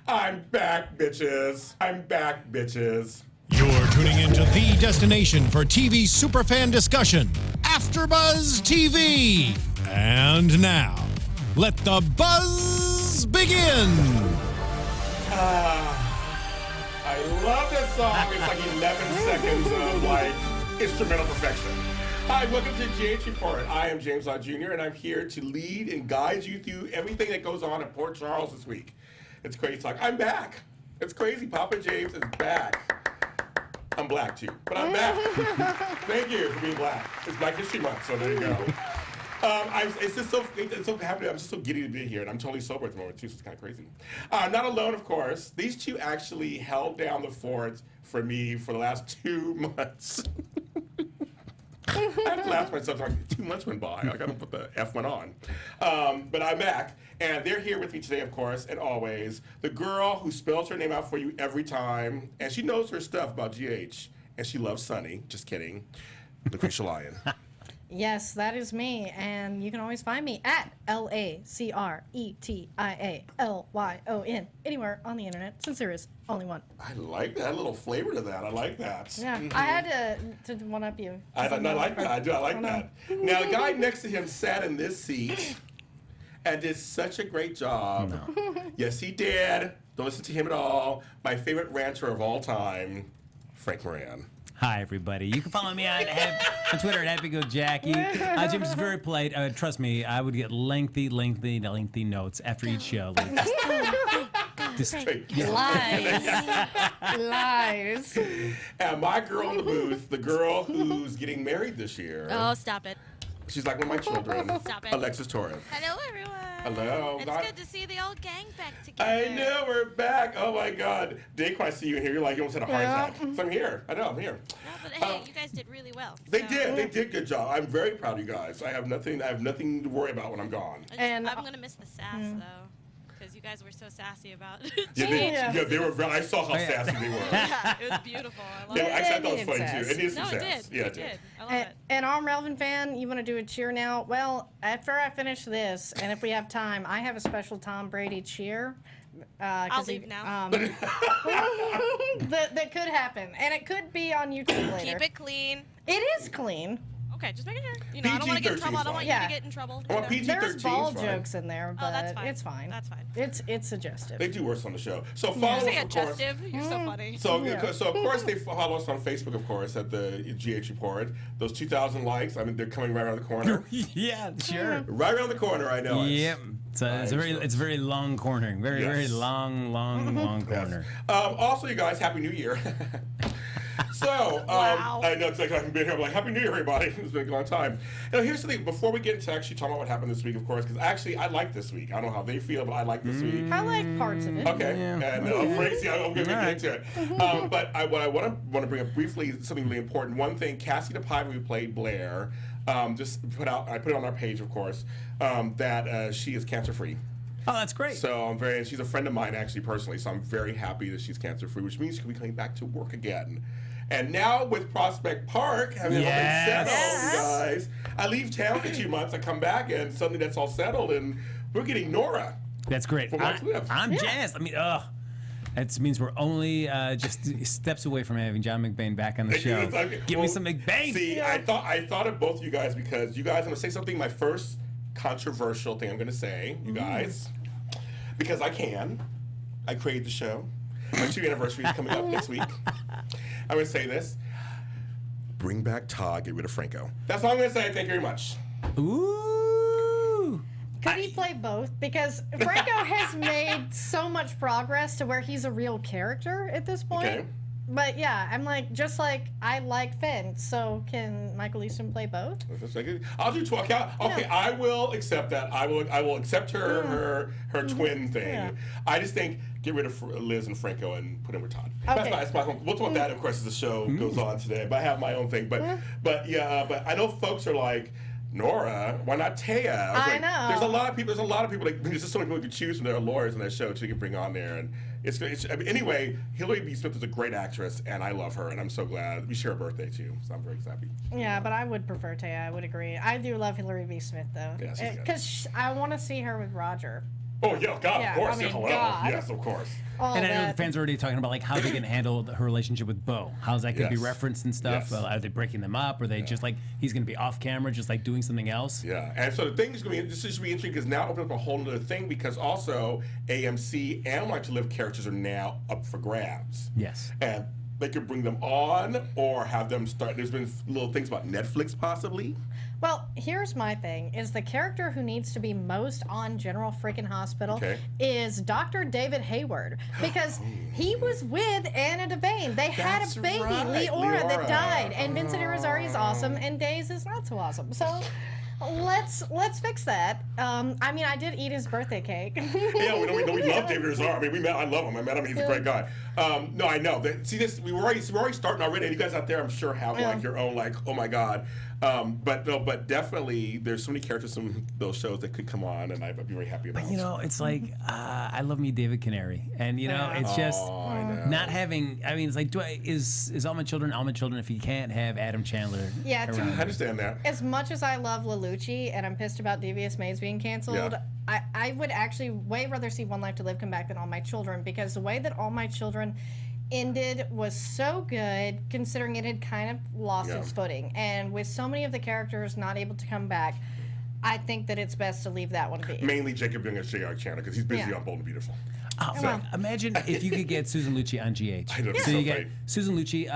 I'm back, bitches. I'm back, bitches. You're tuning into the destination for TV superfan discussion, AFTERBUZZ TV. And now, let the buzz begin. I love this song. It's like 11 seconds of like instrumental perfection. Hi, welcome to GH Report. I am James Lott Jr. and I'm here to lead and guide you through everything that goes on in Port Charles this week. It's crazy talk. I'm back. It's crazy. Papa James is back. I'm black too, but I'm back. Thank you for being black. It's Black History Month, so there you go. It's so happy. I'm just so giddy to be here, and I'm totally sober at the moment too, so it's kind of crazy. Not alone, of course. These two actually held down the fort for me for the last 2 months. I have to laugh myself. Like 2 months went by. I got to put the F one on. But I'm back, and they're here with me today, of course, and always. The girl who spells her name out for you every time, and she knows her stuff about GH, and she loves Sunny. Just kidding. Lacretia Lyon. Yes, that is me, and you can always find me at LACRETIALYON anywhere on the internet, since there is only one. I like that. A little flavor to that. I like that. Yeah, I had to one-up you. I like that. I do. I like that. Now, the guy next to him sat in this seat and did such a great job. No. Yes, he did. Don't listen to him at all. My favorite ranter of all time, Frank Moran. Hi, everybody. You can follow me on Twitter at HappyGoJackie. Jim's very polite. Trust me, I would get lengthy notes after each show. Lies. And my girl in the booth, the girl who's getting married this year. Oh, stop it. She's like one of my children. Stop it. Alexis Torres. Hello, everyone. Hello. It's good to see the old gang back together. I know, we're back. Oh, my God. Dayquan, I see you in here. You're like, you almost had a heart attack. So I'm here. I know, I'm here. No, but hey, you guys did really well. They did. They did good job. I'm very proud of you guys. I have nothing to worry about when I'm gone. I'm going to miss the sass, though. Because you guys were so sassy about it. Yeah, they were. I saw how sassy they were. Yeah, it was beautiful. I love it. I thought that was funny too. It is some it sass. did. Yeah, it did. I love it. And I'm Relevant fan. You want to do a cheer now? Well, after I finish this, and if we have time, I have a special Tom Brady cheer. I'll leave now. That could happen, and it could be on YouTube later. Keep it clean. It is clean. Okay, just making sure. You know, I don't want to get in trouble. I don't want you to get in trouble. Well, PG-13 There's ball fine. jokes in there, but that's fine. it's fine. That's fine. It's suggestive. They do worse on the show. So follow us, of course. You're so funny. So of course they follow us on Facebook, of course, at the GH Report. Those 2,000 likes. I mean, they're coming right around the corner. Yeah, sure. Right around the corner. I know. Yep. It's very long cornering. Very long corner. Also, you guys, Happy New Year. So, Wow. I know it's like I've been here. I'm like, Happy New Year, everybody. It's been a long time. Now, here's the thing. Before we get into actually talking about what happened this week, of course, because actually I like this week. I don't know how they feel, but I like this week. I like parts of it. Okay. Yeah. And Frank, I'm going to get into it. But what I want to bring up briefly is something really important. One thing, Cassie the Pie, we played Blair, I put it on our page, of course, that she is cancer-free. Oh, that's great. So she's a friend of mine, actually, personally, so I'm very happy that she's cancer-free, which means she'll be coming back to work again. And now with Prospect Park having everything settled, guys, I leave town for 2 months, I come back, and suddenly that's all settled, and we're getting Nora. That's great. I'm jazzed. I mean, that means we're only just steps away from having John McBain back on the show. Give me some McBain. See, I thought of both of you guys because you guys, I'm going to say something, my first controversial thing I'm going to say, you guys, because I created the show. My 2 anniversary is coming up next week. I'm going to say this. Bring back Todd, get rid of Franco. That's all I'm going to say. Thank you very much. Ooh. Could he play both? Because Franco has made so much progress to where he's a real character at this point. Okay. But yeah, I'm like, just like I like Finn, so can Michael Easton play both? I'll do 12. Okay, I will accept that. I will accept her twin thing. Yeah. I just think get rid of Liz and Franco and put in with Todd. Okay. That's my home. We'll talk about that, of course, as the show goes on today. But I have my own thing. But I know folks are like, Nora, why not Taya? I know. There's a lot of people. There's just so many people you can choose from their lawyers on that show too. You can bring on there, and anyway. Hillary B. Smith is a great actress, and I love her, and I'm so glad we share a birthday too. So I'm very happy. Yeah, but I would prefer Taya. I would agree. I do love Hillary B. Smith though, Yeah, she's good. because I want to see her with Roger. Oh yeah, God, Yeah, of course. I mean, hello. God. Yes, of course. All And I know the that. fans are already talking about like how they can handle her relationship with Bo. How's that going to be Yes. referenced and stuff? Yes. Are they breaking them up? Or are they just like he's going to be off camera, just like doing something else? Yeah, and so the thing is going to be this is going to be interesting because now it opens up a whole other thing because also AMC and Like to Live characters are now up for grabs. Yes. And they could bring them on or have them start. There's been little things about Netflix possibly. Well, here's my thing: is the character who needs to be most on General Freaking Hospital is Dr. David Hayward because he was with Anna Devane. They had That's a baby, right, Leora, that Leora. died, and Vincent Irizarry is awesome, and Days is not so awesome. So. Let's fix that. I mean, I did eat his birthday cake. Yeah, we love David Irizarry. I mean, I love him. I met him. He's a great guy. No, I know. See, this we're already starting already. And you guys out there, I'm sure, have like your own like, oh my God. But definitely, there's so many characters from those shows that could come on, and I'd be very happy about. But you know, it's like I love me David Canary, and you know, it's just I know. not having. I mean, it's like, is All My Children if you can't have Adam Chandler? Yeah, I understand that. as much as I love Lelucci and I'm pissed about Devious Maids being canceled, Yeah. I would actually way rather see One Life to Live come back than All My Children because the way that All My Children ended was so good considering it had kind of lost its footing. And with so many of the characters not able to come back, I think that it's best to leave that one be. Mainly Jacob Young and J.R. Chandler because he's busy Yeah. on Bold and Beautiful. Well, imagine if you could get Susan Lucci on GH. I know, So so you get great. Susan Lucci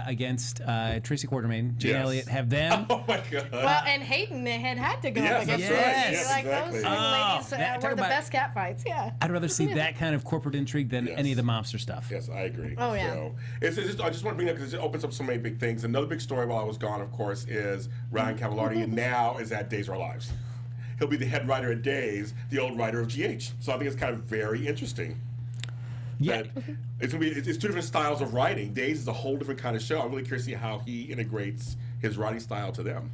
against Tracy Quartermaine, Jane Yes. Elliott, have them. Oh my God. Well, and Hayden had to go Yes, up that's against right. Tracy. Yes, Like exactly. those two ladies that- were talk the about- best cat fights. Yeah. I'd rather see that kind of corporate intrigue than Yes. any of the mobster stuff. Yes, I agree. Oh, yeah. So, it's just, I just want to bring it up because it opens up so many big things. Another big story while I was gone, of course, is Ryan Cavallari, and now is at Days of Our Lives. He'll be the head writer at Days, the old writer of GH. So I think it's kind of very interesting. Yeah. That it's gonna be it's two different styles of writing. Days is a whole different kind of show. I'm really curious to see how he integrates his writing style to them.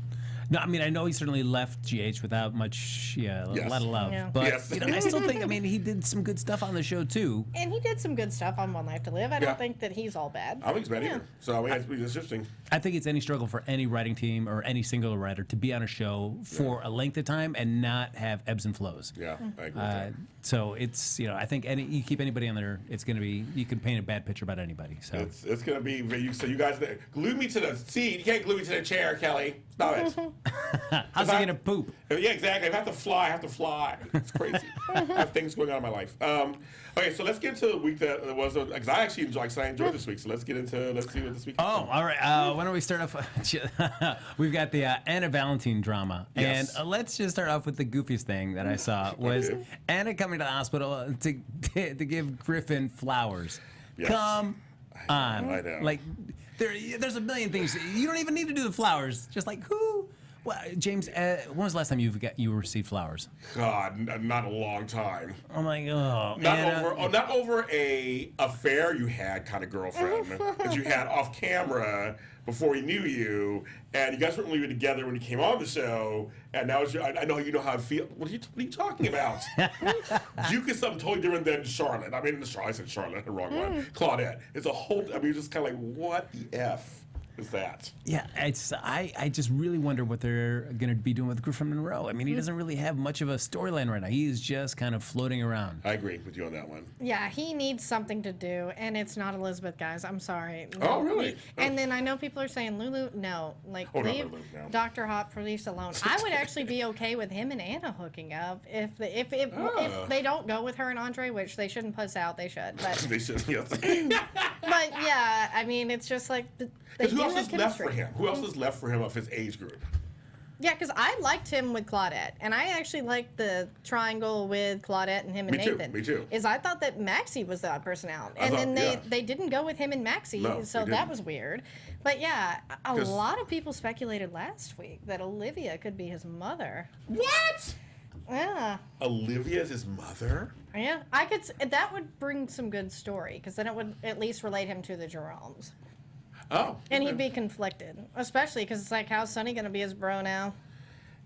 No, I mean, I know he certainly left GH without much, a Yes. lot of love. Yeah. But Yes. you know, I still think, I mean, he did some good stuff on the show too. And he did some good stuff on One Life to Live. I Yeah. don't think that he's all bad. I don't think it's bad either. So I mean, it's interesting. I think it's any struggle for any writing team or any single writer to be on a show for a length of time and not have ebbs and flows. Yeah, I agree with that. So it's, I think you keep anybody on there, it's going to be, you can paint a bad picture about anybody. So It's gonna be so you guys glue me to the seat. You can't glue me to the chair, Kelly. Stop it. how's he going to poop? Yeah, exactly. If I have to fly, I have to fly. It's crazy. I have things going on in my life. Okay, so let's get into the week that was, because I actually enjoyed this week. So let's see what this week. Oh, all right. Why don't we start off? We've got the Anna Valentin drama, Yes. and let's just start off with the goofiest thing that I saw was Okay. Anna coming to the hospital to give Griffin flowers. Yes. Come on, I know. like there's a million things. You don't even need to do the flowers. Just like who? Well, James, when was the last time you received flowers? God, not a long time. I'm like, oh, Not Anna. not over a affair you had kind of girlfriend that you had off camera before he knew you, and you guys weren't even together when you came on the show, and now I know you know how I feel. What are you talking about? Duke is something totally different than Charlotte. I mean, I said Charlotte, the wrong one. Claudette. It's a whole. I mean, it's just kind of like, what the F is that? Yeah, I just really wonder what they're going to be doing with Griffin Monroe. I mean, he doesn't really have much of a storyline right now. He is just kind of floating around. I agree with you on that one. Yeah, he needs something to do, and it's not Elizabeth, guys. I'm sorry. Oh, really? And then I know people are saying Lulu. No, like Oh, not leave Lulu, no. Dr. Hot Police alone. I would actually be okay with him and Anna hooking up if they don't go with her and Andre, which they shouldn't puss out. They should, but They should. Yes. but yeah, I mean, it's just like they Who do else have is left for chemistry. him? Who else is left for him of his age group? Yeah, because I liked him with Claudette, and I actually liked the triangle with Claudette and him and Me too, Nathan. me too. Is I thought that Maxie was the odd person out, I and thought, then yeah. they didn't go with him and Maxie, No, so they that didn't. was weird. But yeah, a 'Cause- lot of people speculated last week that Olivia could be his mother. What? Yeah, Olivia is his mother? yeah, that would bring some good story because then it would at least relate him to the Jeromes, Oh. and okay. he'd be conflicted, especially because it's like, how's Sonny gonna be his bro now?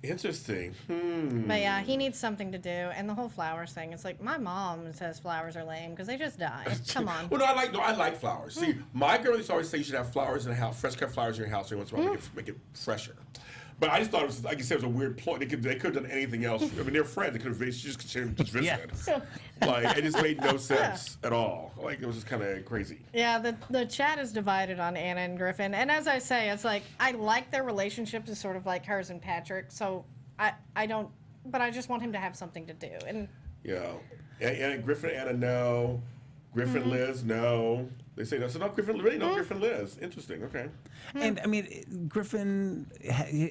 Interesting. But yeah, he needs something to do, and the whole flowers thing. It's like my mom says flowers are lame because they just die. Come on. Well, no, I like flowers. See, my girl used to always say you should have flowers in the house, fresh cut flowers in your house. Every once in a while, make it fresher. But I just thought it was, like you said, it was a weird ploy. They could have done anything else. I mean, they're friends. They could have just considered just visited. Like, it just made no sense at all. Like, it was just kind of crazy. Yeah, the chat is divided on Anna and Griffin. And as I say, it's like, I like their relationship is sort of like hers and Patrick. So I don't, but I just want him to have something to do. And Yeah. And Griffin, Anna, no. Griffin, Liz, no. They say no. So no, Griffin, really no, Griffin, Liz. Interesting. Okay. And I mean, Griffin,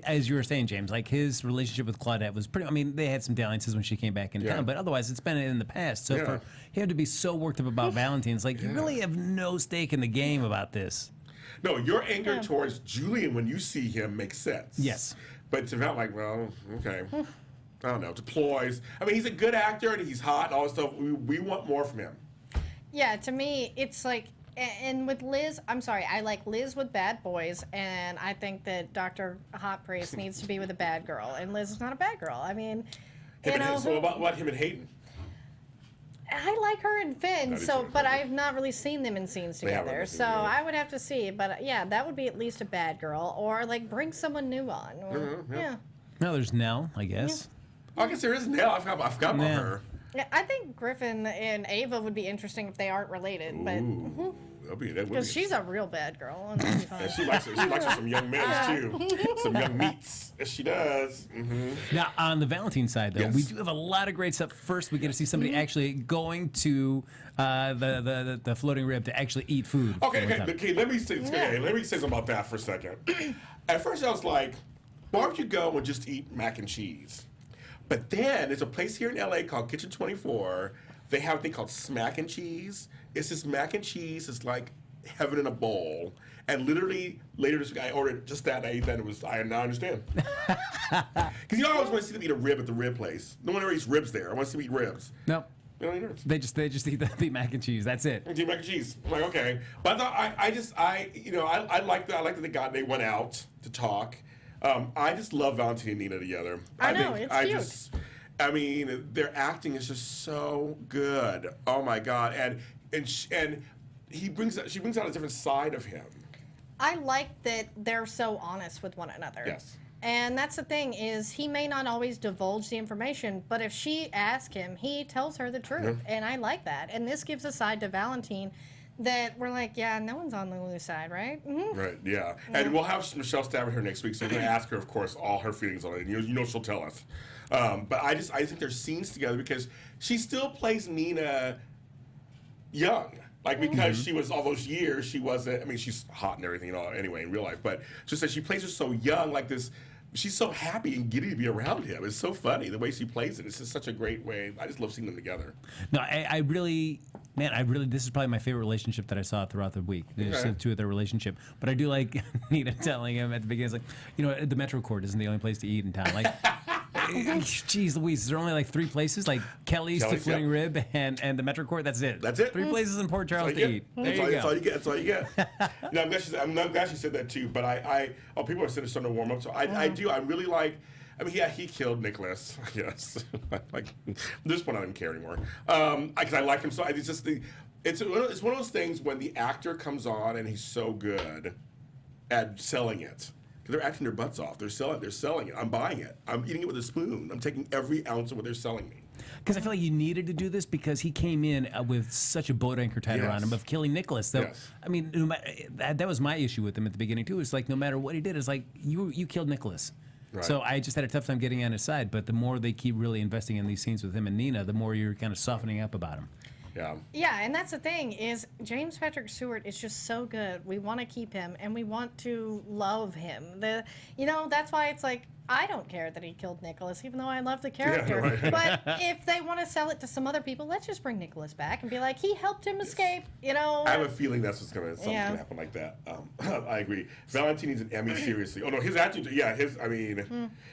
as you were saying, James, like his relationship with Claudette was pretty. I mean, they had some dalliances when she came back in town, but otherwise, it's been in the past. So for him to be so worked up about Valentin, it's like you really have no stake in the game about this. No, your anger towards Julian when you see him makes sense. Yes. But to not like, well, okay. I don't know. To ploys. I mean, he's a good actor and he's hot and all this stuff. We want more from him. yeah, to me, it's like, and with Liz, I'm sorry, I like Liz with bad boys, and I think that Dr. Hot Priest needs to be with a bad girl, and Liz is not a bad girl. I mean, you know. So about him and Hayden? I like her and Finn, so, but I've not really seen them in scenes together, so I would have to see. But yeah, that would be at least a bad girl, or like bring someone new on. Or, No, there's Nell, I guess. Oh, I guess there is Nell. I forgot about her. Yeah, I think Griffin and Ava would be interesting if they aren't related, but because she's a real bad girl. And and she likes some young men too, some young meats. Yes, she does. Now, on the Valentin side, though, we do have a lot of great stuff. First, we get to see somebody actually going to the floating rib to actually eat food. Okay. Let me say something about that for a second. At first, I was like, why don't you go and just eat mac and cheese? But then there's a place here in LA called Kitchen 24. They have a thing called smack and cheese. It's this mac and cheese. It's like heaven in a bowl. And literally later this week I ordered just that and I ate that and I now understand. Because you always want to see them eat a rib at the rib place. No one ever eats ribs there. I want to see them eat ribs. No. They don't eat ribs. They just eat the mac and cheese. That's it. Eat mac and cheese. I'm like, okay. But I thought I like that they went out to talk. I just love Valentin and Nina together. I know, it's cute. I mean, their acting is just so good. Oh my God! And she brings out a different side of him. I like that they're so honest with one another. Yes. And that's the thing is he may not always divulge the information, but if she asks him, he tells her the truth, and I like that. And this gives a side to Valentin that we're like, yeah, no one's on the loose side, right? Right, yeah. And we'll have Michelle Stafford here next week, so we're going to ask her, of course, all her feelings on it. And you know she'll tell us. But I think there's scenes together because she still plays Nina young. Like, because she was all those years, she wasn't, I mean, she's hot and everything, anyway, in real life. But just that she plays her so young, like this, she's so happy and giddy to be around him. It's so funny, the way she plays it. It's just such a great way. I just love seeing them together. No, I really, this is probably my favorite relationship that I saw throughout the week. There's the two of their relationship. But I do like Nina telling him at the beginning, it's like, the Metro Court isn't the only place to eat in town. Like, geez Louise, is there only like 3 places? Like Kelly's to Floating Rib and the Metro Court? That's it. That's it. 3 places in Port Charles to eat. There you go. That's all you get. That's all you get. No, I'm glad she said that too. But people are starting to warm up. So I really like. I mean, yeah, he killed Nicholas. Yes, like this one I don't care anymore. Because I like him so. It's just it's one of those things when the actor comes on and he's so good at selling it. They're acting their butts off. They're selling it. I'm buying it. I'm eating it with a spoon. I'm taking every ounce of what they're selling me. Because I feel like you needed to do this because he came in with such a boat anchor tied around him of killing Nicholas. So, I mean, that was my issue with him at the beginning too. It's like no matter what he did, it's like you killed Nicholas. Right. So I just had a tough time getting on his side. But the more they keep really investing in these scenes with him and Nina, the more you're kind of softening up about him. Yeah, and that's the thing is James Patrick Stewart is just so good. We want to keep him and we want to love him. That's why it's like I don't care that he killed Nicholas, even though I love the character. Yeah, right. But if they want to sell it to some other people, let's just bring Nicholas back and be like, he helped him escape. I have a feeling that's what's going to happen like that. I agree. Valentin needs an Emmy, seriously. Oh no, his acting. Yeah,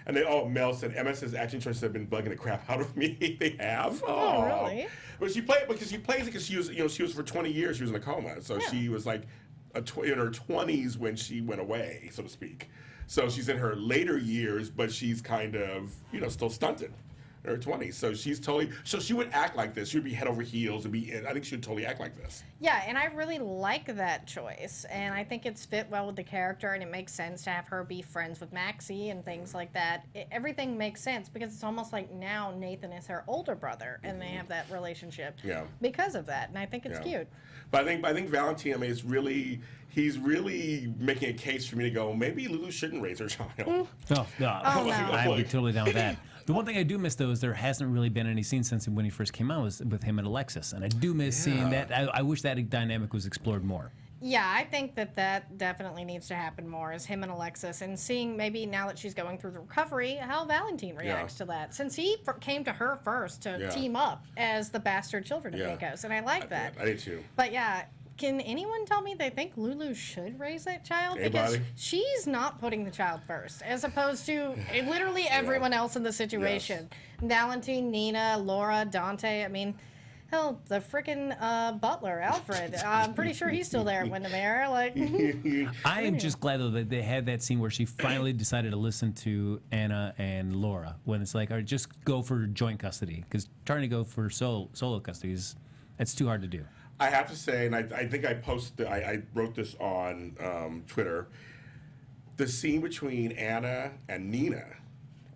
and Mel said MS's acting choices have been bugging the crap out of me. They have. Oh, really? But she plays it because she was for 20 years she was in a coma, so she was like in her 20s when she went away, so to speak. So she's in her later years, but she's kind of still stunted. in her 20s. So she's totally, so she would act like this. She would be head over heels and I think she would totally act like this. Yeah, and I really like that choice. And I think it's fit well with the character, and it makes sense to have her be friends with Maxie and things like that. Everything makes sense because it's almost like now Nathan is her older brother, and they have that relationship because of that. And I think it's cute. But I think Valentin, I mean, he's really making a case for me to go, maybe Lulu shouldn't raise her child. Oh, no. no. I would be totally down with that. The one thing I do miss, though, is there hasn't really been any scene since when he first came out was with him and Alexis. And I do miss seeing that. I wish that dynamic was explored more. Yeah, I think that definitely needs to happen more, is him and Alexis, and seeing maybe now that she's going through the recovery, how Valentin reacts to that. Since he came to her first to team up as the bastard children of Nikos, and I like that. I did too. But yeah, can anyone tell me they think Lulu should raise that child? Anybody? Because she's not putting the child first, as opposed to literally everyone else in the situation. Valentin, Nina, Laura, Dante, I mean... Hell, the frickin' Butler, Alfred. I'm pretty sure he's still there in Windermere. Like, I am just glad though that they had that scene where she finally decided to listen to Anna and Laura when it's like, all right, just go for joint custody, because trying to go for solo custody it's too hard to do. I have to say, and I think I wrote this on Twitter. The scene between Anna and Nina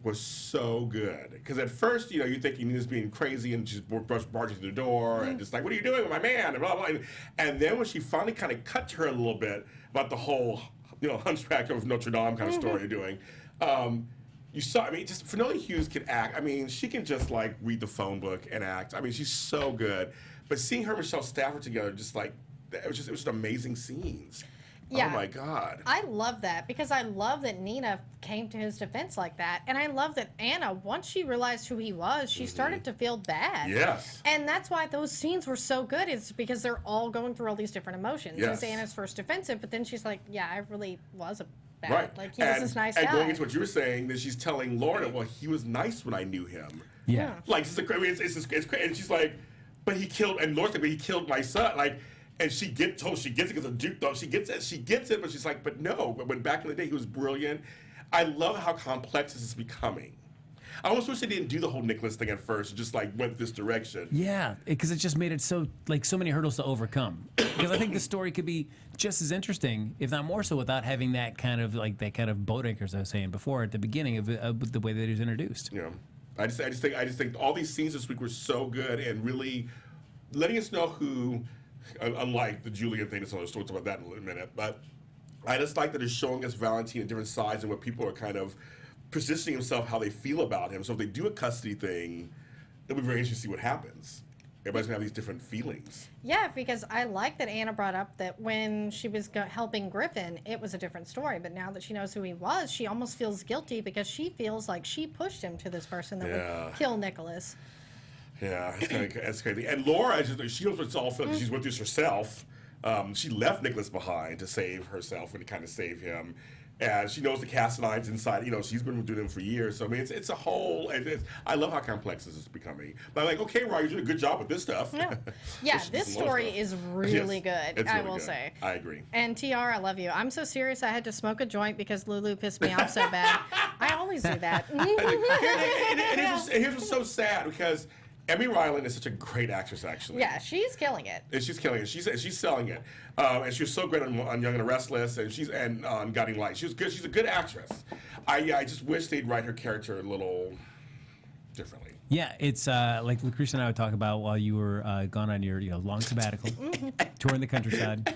was so good, because at first, you think Nina's being crazy and just barging through the door and just like, what are you doing with my man, and blah blah. And then when she finally kind of cut to her a little bit about the whole Hunchback of Notre Dame kind of story you're doing, you saw. I mean, just Finola Hughes can act. I mean, she can just like read the phone book and act. I mean, she's so good. But seeing her and Michelle Stafford together, just like it was just amazing scenes. yeah. Oh my God. I love that, because I love that Nina came to his defense like that. And I love that Anna, once she realized who he was, she started to feel bad. Yes. And that's why those scenes were so good. It's because they're all going through all these different emotions. Yes. Anna's first defensive, but then she's like, yeah, I really was a bad. Right. Like, he was this nice guy. And going into what you were saying, that she's telling Lorna, well, he was nice when I knew him. Yeah. Like, it's crazy. And she's like, but he killed, and Lorna's like, but he killed my son. Like, and she gets it because of Duke, though. She gets it, but she's like, but no. But when back in the day, he was brilliant. I love how complex this is becoming. I almost wish they didn't do the whole Nicholas thing at first, just like went this direction. Yeah, because it just made it so many hurdles to overcome. Because I think the story could be just as interesting, if not more so, without having that kind of boat anchor, as I was saying before at the beginning of the way that it was introduced. Yeah, I just think all these scenes this week were so good and really letting us know who. Unlike the Julian thing, we'll talk about that in a minute. But I just like that it's showing us Valentin at different sides and what people are kind of positioning himself, how they feel about him. So if they do a custody thing, it'll be very interesting to see what happens. Everybody's gonna have these different feelings. Yeah, because I like that Anna brought up that when she was helping Griffin, it was a different story. But now that she knows who he was, she almost feels guilty because she feels like she pushed him to this person that would kill Nicholas. Yeah, it's crazy. And Laura, she knows what it's all for. She's went through this herself. She left Nicholas behind to save herself and to kind of save him. And she knows the Cassadines inside. She's been doing them for years. So, I mean, it's a whole... I love how complex this is becoming. But I'm like, okay, Ryan, you did a good job with this stuff. Yeah, this story is really good, I will say. I agree. And TR, I love you. I'm so serious I had to smoke a joint because Lulu pissed me off so bad. I always do that. and here's what's so sad, because Emmy Ryland is such a great actress, actually. Yeah, she's killing it. And she's killing it. She's selling it. And she was so great on Young and the Restless, and on Guiding Light. She was good. She's a good actress. I just wish they'd write her character a little differently. Yeah, it's like Lacretia and I would talk about while you were gone on your long sabbatical, touring the countryside.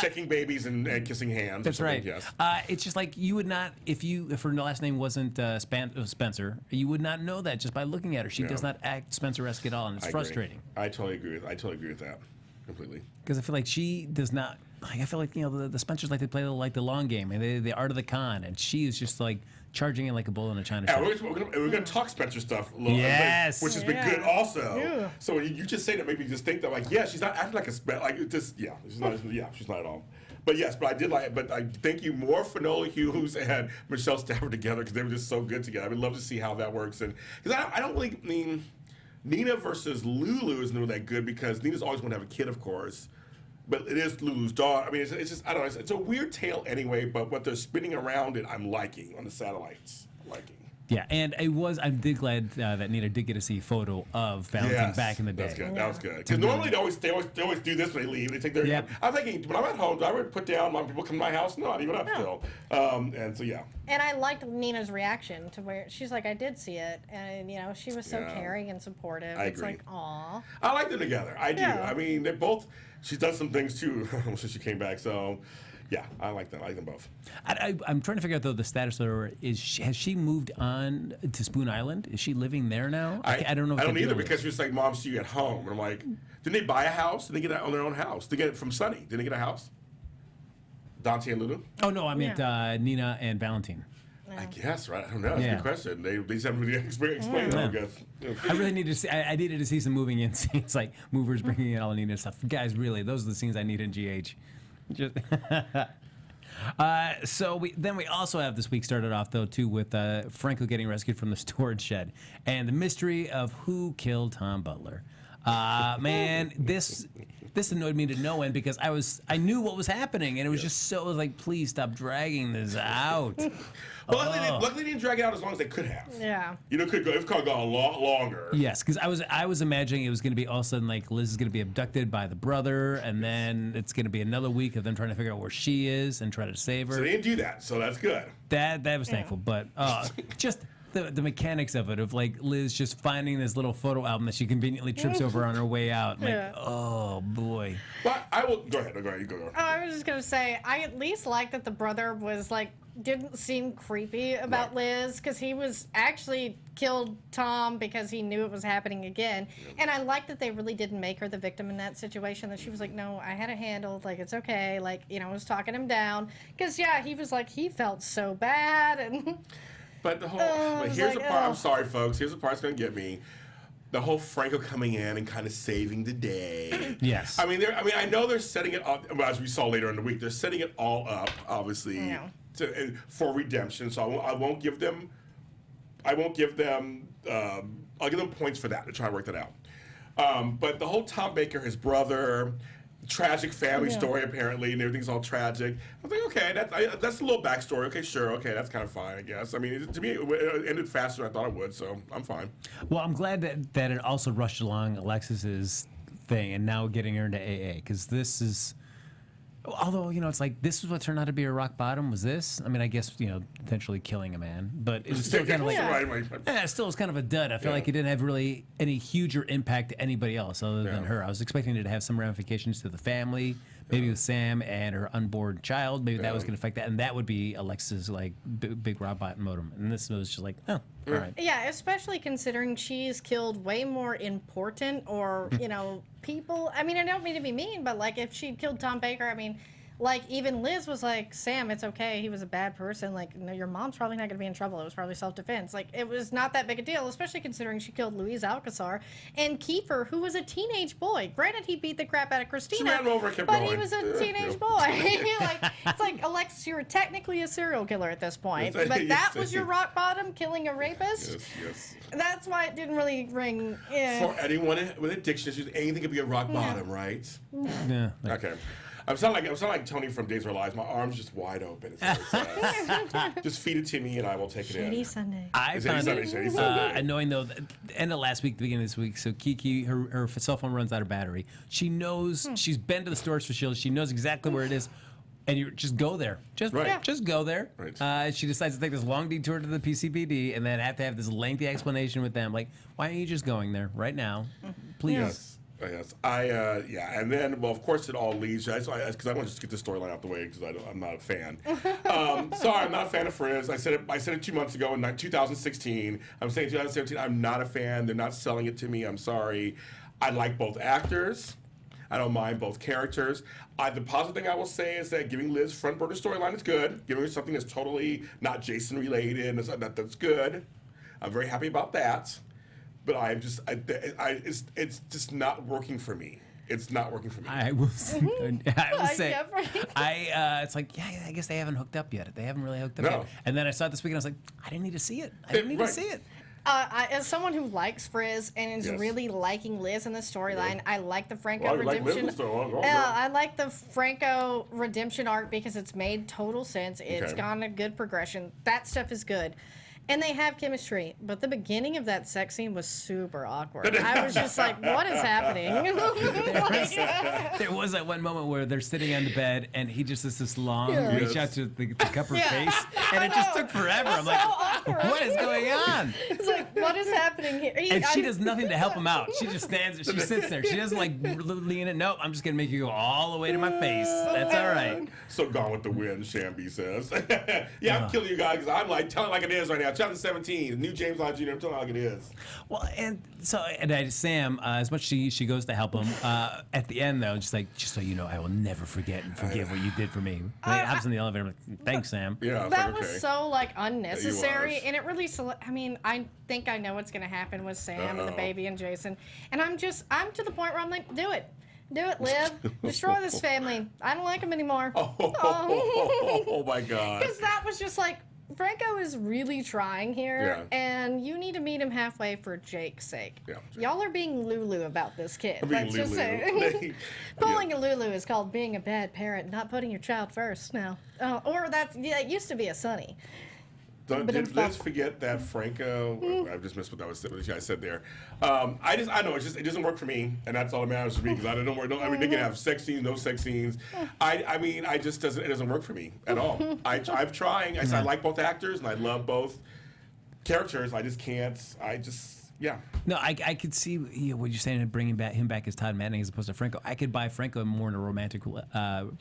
Shaking babies and kissing hands. That's right. Yes. It's just like you would not, if her last name wasn't Spencer, you would not know that just by looking at her. She does not act Spencer-esque at all, and it's frustrating. I totally agree with that completely. Because I feel like she does not. I feel like the Spencers like to play like the long game and the art of the con, and she is just like charging in like a bull in a china shop. We're gonna talk Spencer stuff a little, yes, which has been good also. Yeah. So when you just say that, maybe just think that like, yeah, she's not acting like a she's not at all. But yes, but I thank you more for Finola Hughes and Michelle Stafford together, because they were just so good together. I would love to see how that works, and because I don't really mean Nina versus Lulu isn't really that good, because Nina's always going to have a kid, of course. But it is Lulu's daughter. I mean, it's just, I don't know. It's a weird tale anyway, but what they're spinning around it, I'm liking on the satellites. Yeah, and I'm glad that Nina did get to see a photo of Valentin back in the day. That's good. That was good. Because normally they always do this when they leave. They take their. Yep. I'm thinking when I'm at home, do I ever put down when people come to my house? No, even up still. And so yeah. And I liked Nina's reaction to where she's like, I did see it, and she was so caring and supportive. It's like, aw. I like them together. I do. Yeah. I mean, they're both. She's done some things too since she came back. So. Yeah, I like them. I like them both. I'm trying to figure out though the status of her. Has she moved on to Spoon Island? Is she living there now? I don't know. I don't either because she was like, "Mom, see you at home." And I'm like, "Didn't they buy a house? Didn't they get it on their own house? They get it from Sunny. Didn't they get a house?" Dante and Lulu. Oh no, I meant Nina and Valentin. I guess, right? I don't know. That's a good question. They just haven't really explained it, I guess. I really need to see. I needed to see some moving in scenes, like movers bringing in all Nina stuff. Guys, really, those are the scenes I need in GH. Just so we also have this week started off though too with Franco getting rescued from the storage shed and the mystery of who killed Tom Butler. Man, this annoyed me to no end because I knew what was happening and it was just so like, please stop dragging this out. Luckily, they didn't drag it out as long as they could have. Yeah. It could have gone a lot longer. Yes, because I was imagining it was going to be all of a sudden like Liz is going to be abducted by the brother, and then it's going to be another week of them trying to figure out where she is and try to save her. So they didn't do that, so that's good. That was thankful, but just the mechanics of it, of like Liz just finding this little photo album that she conveniently trips over on her way out. Like, oh boy. But I will go ahead. You go. I was just gonna say, I at least like that the brother was like didn't seem creepy about Liz because he was actually killed Tom because he knew it was happening again. And I like that they really didn't make her the victim in that situation. That she was like, no, I had it handled. Like it's okay. Like I was talking him down because he was like he felt so bad and. But the whole here's the part. I'm sorry, folks. Here's the part that's gonna get me. The whole Franco coming in and kind of saving the day. Yes. I mean, I know they're setting it up. Well, as we saw later in the week, they're setting it all up, obviously, for redemption. So I won't give them. I'll give them points for that to try to work that out. But the whole Tom Baker, his brother. Tragic family story apparently, and everything's all tragic. I was like, okay, that's a little backstory. Okay, sure, okay, that's kind of fine, I guess. I mean, to me, it ended faster than I thought it would, so I'm fine. Well, I'm glad that it also rushed along Alexis's thing and now getting her into AA because this is. Although it's like this is what turned out to be a rock bottom. Was this? I mean, I guess potentially killing a man, but it was still kind of like it still was kind of a dud. I feel like it didn't have really any huger impact to anybody else other than her. I was expecting it to have some ramifications to the family, maybe with Sam and her unborn child. Maybe that was going to affect that, and that would be Alexis's like big rock bottom modem. And this was just like, oh, all right. Yeah, especially considering she's killed way more important or people. I mean, I don't mean to be mean, but like if she'd killed Tom Baker, I mean, like even Liz was like, Sam, it's okay. He was a bad person. Like, no, your mom's probably not going to be in trouble. It was probably self-defense. Like, it was not that big a deal, especially considering she killed Luis Alcazar and Kiefer, who was a teenage boy. Granted, he beat the crap out of Christina, She ran over and kept but going. he was a teenage boy. It's like, Alexis, you're technically a serial killer at this point. But that was your rock bottom, killing a rapist? Yes. That's why it didn't really ring. For anyone with addiction issues, anything could be a rock bottom, right? Yeah. Okay. I'm sounding like Tony from Days of Our Lives. My arm's just wide open. Just feed it to me and I will take it in. Shady Sunday. I found it annoying though. End of last week, the beginning of this week. So Kiki, her cell phone runs out of battery. She knows she's been to the storage facility. She knows exactly where it is. And you just go there. Just go there. Right. She decides to take this long detour to the PCPD and then have to have this lengthy explanation with them. Like, why aren't you just going there right now? Please. Yes. And then, well, of course, it all leads, because I want to just get this storyline out the way, because I'm not a fan. Sorry, I'm not a fan of Frizz. I said it 2 months ago in 2016. I'm saying 2017, I'm not a fan. They're not selling it to me. I'm sorry. I like both actors. I don't mind both characters. The positive thing I will say is that giving Liz front burner storyline is good. Giving her something that's totally not Jason related, that's good. I'm very happy about that. But it's just not working for me. It's not working for me. I will say, it's like, I guess they haven't hooked up yet. They haven't really hooked up yet. And then I saw it this week and I was like, I didn't need to see it. I didn't need to see it. As someone who likes Frizz and is really liking Liz in the storyline, I like the Franco redemption. I like the Franco redemption arc because it's made total sense. It's gone a good progression. That stuff is good. And they have chemistry, but the beginning of that sex scene was super awkward. I was just like, what is happening? There was that one moment where they're sitting on the bed and he just does this long reach out to cup her face, and it just took forever. I'm like, what is going on? It's like, what is happening here? And she does nothing to help him out. She just stands there. She sits there. She doesn't like lean in. Nope, I'm just going to make you go all the way to my face. That's all right. So Gone with the Wind, Shambi says. Yeah, I'm killing you guys because I'm like telling it like it is right now. 2017, new James Lott Jr. I'm telling it like it is. Well, and so Sam, as much as she goes to help him, at the end though, just so you know, I will never forget and forgive what you did for me. When it happens in the elevator, I'm like, thanks, Sam. Yeah, that like, was okay. so like unnecessary, was. and it really. I mean, I think I know what's going to happen with Sam and the baby and Jason, and I'm to the point where I'm like, do it, Liv, destroy this family. I don't like them anymore. Oh my God. Because that was just like. Franco is really trying here, and you need to meet him halfway for Jake's sake. Yeah, Y'all are being Lulu about this kid. Being Just Lulu. say. Pulling a Lulu is called being a bad parent, not putting your child first now. It used to be a Sonny. Let's forget that Franco. I just missed what you guys said there. I know it doesn't work for me, and that's all that matters for me because I don't work. I mean, they can have sex scenes, no sex scenes. It doesn't work for me at all. I've tried. I like both actors and I love both characters. I just can't. No, I could see what you're saying, bringing him back as Todd Manning as opposed to Franco. I could buy Franco more in a romantic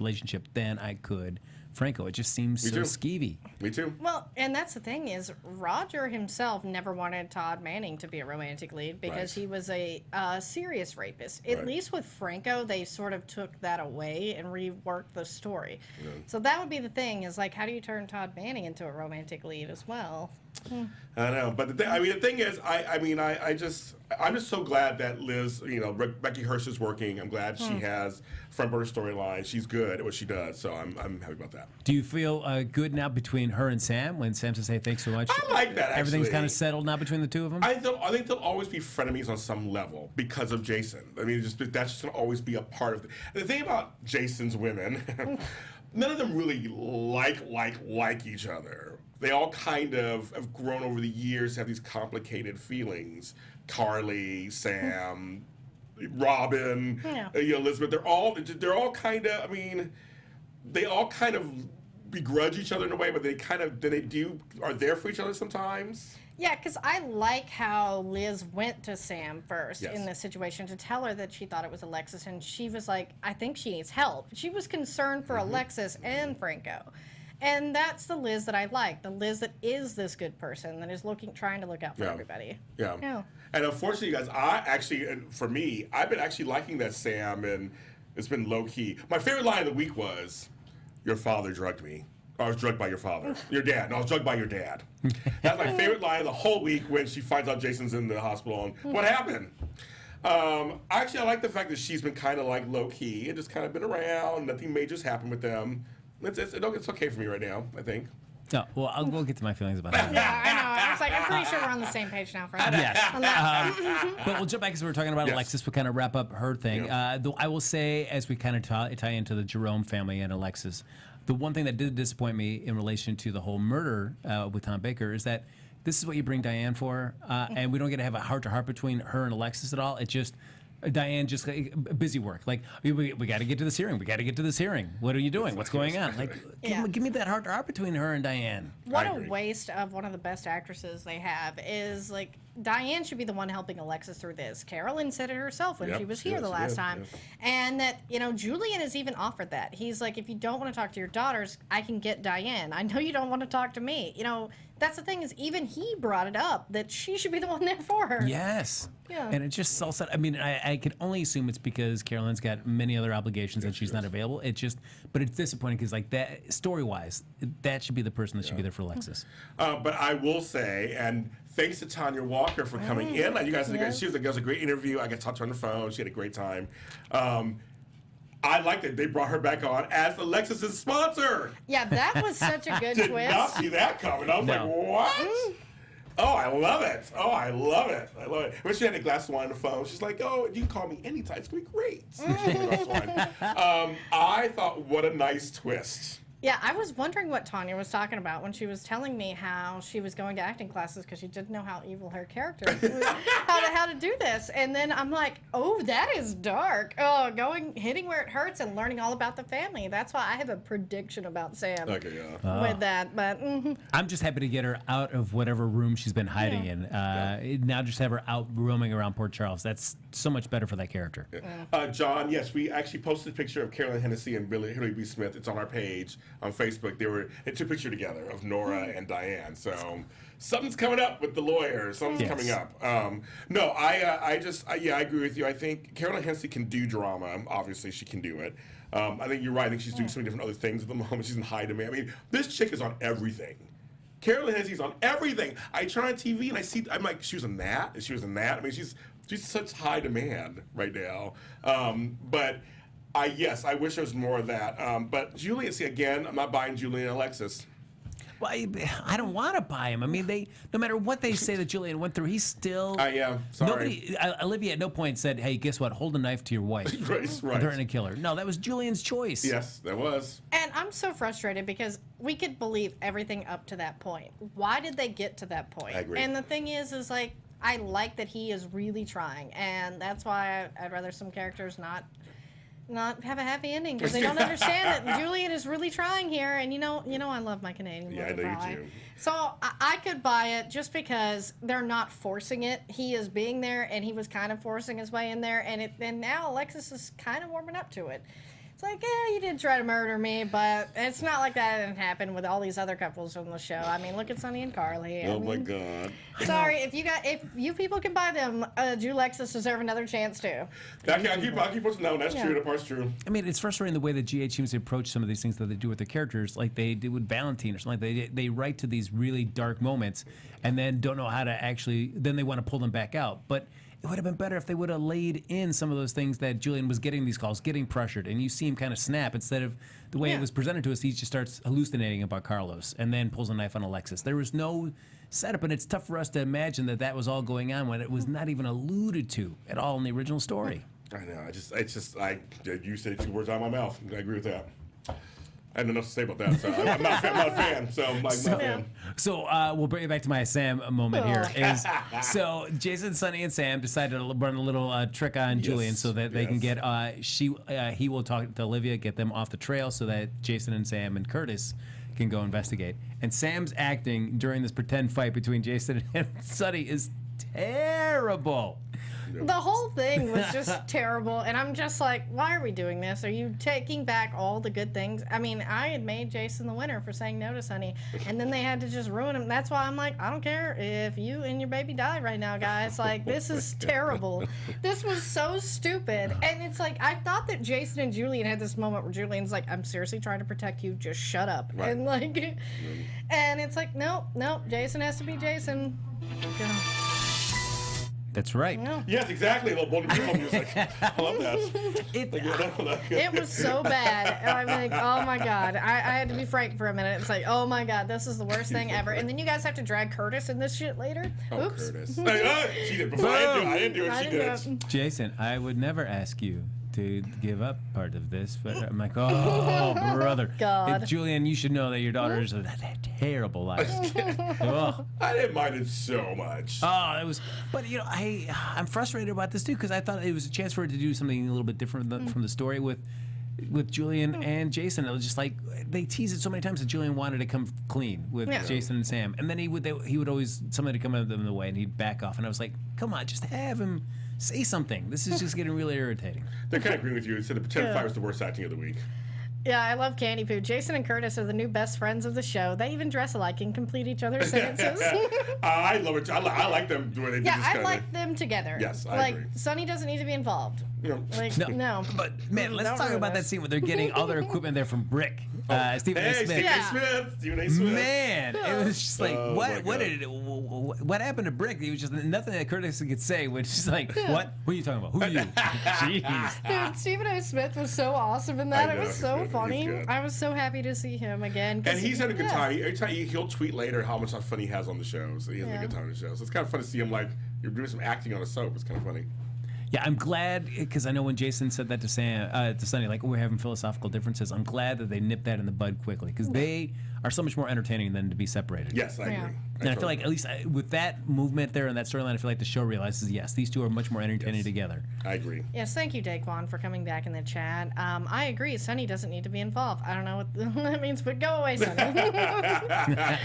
relationship than I could Franco. It just seems so skeevy. Me too. Well, and that's the thing is, Roger himself never wanted Todd Manning to be a romantic lead because he was a serious rapist. At least with Franco, they sort of took that away and reworked the story. Yeah. So that would be the thing is like, how do you turn Todd Manning into a romantic lead as well? I know, but the thing is, I'm just so glad that Liz, Becky Hirsch is working. I'm glad she has front burner storyline. She's good at what she does, so I'm happy about that. Do you feel good now between her and Sam when Sam says, "Hey, thanks so much"? I like that. Everything's kind of settled now between the two of them. I think they'll always be frenemies on some level because of Jason. I mean, that's just gonna always be a part of the thing about Jason's women. None of them really like each other. They all kind of have grown over the years, have these complicated feelings. Carly, Sam, Robin, Elizabeth. They're all kind of. I mean, they all kind of begrudge each other in a way, but they are there for each other sometimes. Yeah, because I like how Liz went to Sam first in this situation to tell her that she thought it was Alexis, and she was like, I think she needs help. She was concerned for Alexis and Franco. And that's the Liz that I like, the Liz that is this good person, that is trying to look out for everybody. Yeah. And unfortunately, you guys, I've been actually liking that Sam, and it's been low-key. My favorite line of the week was, your father drugged me. I was drugged by your father. Your dad. No, I was drugged by your dad. That's my favorite line of the whole week when she finds out Jason's in the hospital and what happened. Actually, I like the fact that she's been kind of like low-key and just kind of been around. Nothing major's happened with them. It's okay for me right now, I think. No, well, we'll get to my feelings about that. Yeah, I know. I was like, I'm pretty sure we're on the same page now, Frank. Yes. But we'll jump back because we're talking about Alexis. We'll kind of wrap up her thing. Though I will say, as we kind of tie into the Jerome family and Alexis, the one thing that did disappoint me in relation to the whole murder with Tom Baker is that this is what you bring Diane for, and we don't get to have a heart-to-heart between her and Alexis at all. It just... Diane just busy work. Like we got to get to this hearing. We got to get to this hearing. What are you doing? What's going on? Like, give me that heart-to-heart between her and Diane. What a waste of one of the best actresses they have is like Diane should be the one helping Alexis through this. Carolyn said it herself when she was here the last time, and that Julian has even offered that. He's like, if you don't want to talk to your daughters, I can get Diane. I know you don't want to talk to me. That's the thing is even he brought it up that she should be the one there for her. Yes. Yeah. And it just all set. I mean, I can only assume it's because Carolyn's got many other obligations and she's not available. But it's disappointing because like that story-wise, that should be the person that should be there for Alexis. But I will say, and thanks to Tanya Walker for coming in. You guys, she was a great interview. I got to talk to her on the phone. She had a great time. I liked it. They brought her back on as Alexis's sponsor. Yeah, that was such a good twist. Did not see that coming. I was like, what? Oh, I love it. I love it. When she had a glass of wine on the phone, she's like, oh, you can call me anytime. It's going to be great. I thought, what a nice twist. Yeah, I was wondering what Tanya was talking about when she was telling me how she was going to acting classes because she didn't know how evil her character was, how to do this. And then I'm like, oh, that is dark. Oh, hitting where it hurts and learning all about the family. That's why I have a prediction about Sam with that. But I'm just happy to get her out of whatever room she's been hiding in. Now just have her out roaming around Port Charles. That's so much better for that character. John, yes, we actually posted a picture of Carolyn Hennessy and Hillary B. Smith. It's on our page on Facebook. They took a picture together of Nora and Diane. So something's coming up with the lawyers. Something's coming up. No, I agree with you. I think Carolyn Hennessy can do drama. Obviously, she can do it. I think you're right. I think she's doing so many different other things at the moment. She's in high demand. I mean, this chick is on everything. Carolyn Hennessy's on everything. I turn on TV and I'm like, she was in that, and she was in that. I mean, she's such high demand right now. But I wish there was more of that. But Julian, see, again, I'm not buying Julian and Alexis. Well, I don't want to buy him. I mean, no matter what they say that Julian went through, he's still. Sorry. Olivia at no point said, "Hey, guess what? Hold a knife to your wife." Right. Threaten to kill her. No, that was Julian's choice. Yes, that was. And I'm so frustrated because we could believe everything up to that point. Why did they get to that point? I agree. And the thing is like, I like that he is really trying, and that's why I'd rather some characters not have a happy ending because they don't understand that Julian is really trying here, and you know I love my Canadian I know you do. So I could buy it just because they're not forcing it. He is being there, and he was kind of forcing his way in there, and now Alexis is kind of warming up to it. It's like, you did try to murder me, but it's not like that didn't happen with all these other couples on the show. I mean, look at Sonny and Carly. My God. Sorry, if you people can buy them, Alexis deserve another chance too. I'll keep pushing. No, that's true. That part's true. I mean, it's frustrating the way that GH seems to approach some of these things that they do with their characters, like they did with Valentin or something. Like they write to these really dark moments, and then don't know how to actually. Then they want to pull them back out, but. It would have been better if they would have laid in some of those things that Julian was getting these calls, getting pressured, and you see him kind of snap instead of the way it was presented to us. He just starts hallucinating about Carlos and then pulls a knife on Alexis. There was no setup, and it's tough for us to imagine that was all going on when it was not even alluded to at all in the original story. I know. You said 2 words out of my mouth. I agree with that. I have enough to say about that. So I'm not a fan. So I'm not a fan. So we'll bring it back to my Sam moment here. So Jason, Sonny, and Sam decided to run a little trick on Julian so that they can get he will talk to Olivia, get them off the trail so that Jason and Sam and Curtis can go investigate. And Sam's acting during this pretend fight between Jason and Sonny is terrible. The whole thing was just terrible, and I'm just like, why are we doing this? Are you taking back all the good things? I mean, I had made Jason the winner for saying no to Sonny, and then they had to just ruin him. That's why I'm like, I don't care if you and your baby die right now, guys. Like, this is terrible. This was so stupid. And it's like, I thought that Jason and Julian had this moment where Julian's like, I'm seriously trying to protect you. Just shut up. Right. And like, and it's like, nope, Jason has to be Jason. That's right. Yeah. Yes, exactly. A little Bolton People music. I love that. It was so bad. I'm like, oh my God. I had to be frank for a minute. It's like, oh my God, this is the worst thing ever. And then you guys have to drag Curtis in this shit later. Oops. Curtis. She did before. I didn't do it. She did. Jason, I would never ask you to give up part of this, but I'm like, oh, brother. God. Julian, you should know that your daughter is a terrible life. I didn't mind it so much. Oh, it was, but I'm frustrated about this too because I thought it was a chance for her to do something a little bit different from the story with Julian and Jason. It was just like they teased it so many times that Julian wanted to come clean with Jason and Sam, and then he would always somebody come in the way and he'd back off, and I was like, come on, just have him say something. This is just getting really irritating. They're kind of agreeing with you. It said the pretend fight was the worst acting of the week. Yeah, I love Candy Poo. Jason and Curtis are the new best friends of the show. They even dress alike and complete each other's sentences. I love it. I like them doing it. Yeah, I like them together. Yes, I agree. Sonny doesn't need to be involved. No. But man, let's talk about that scene where they're getting all their equipment there from Brick. Stephen A. Smith. Stephen A. Smith. Man, it was just like, what happened to Brick? It was just nothing that Curtis could say, which is like, what? What are you talking about? Who are you? Jeez. Dude, Stephen A. Smith was so awesome in that. It was so funny. I was so happy to see him again. And he's had a good time. Every time he'll tweet later how much fun he has on the show. So he has a good time on the show. So it's kind of fun to see him you're doing some acting on a soap. It's kind of funny. Yeah, I'm glad because I know when Jason said that to Sonny, like, we're having philosophical differences. I'm glad that they nipped that in the bud quickly because they are so much more entertaining than to be separated. Yes, I agree. And I feel like at least with that movement there and that storyline, I feel like the show realizes, yes, these two are much more entertaining together. I agree. Yes, thank you, Daquan, for coming back in the chat. I agree. Sonny doesn't need to be involved. I don't know what that means, but go away, Sonny.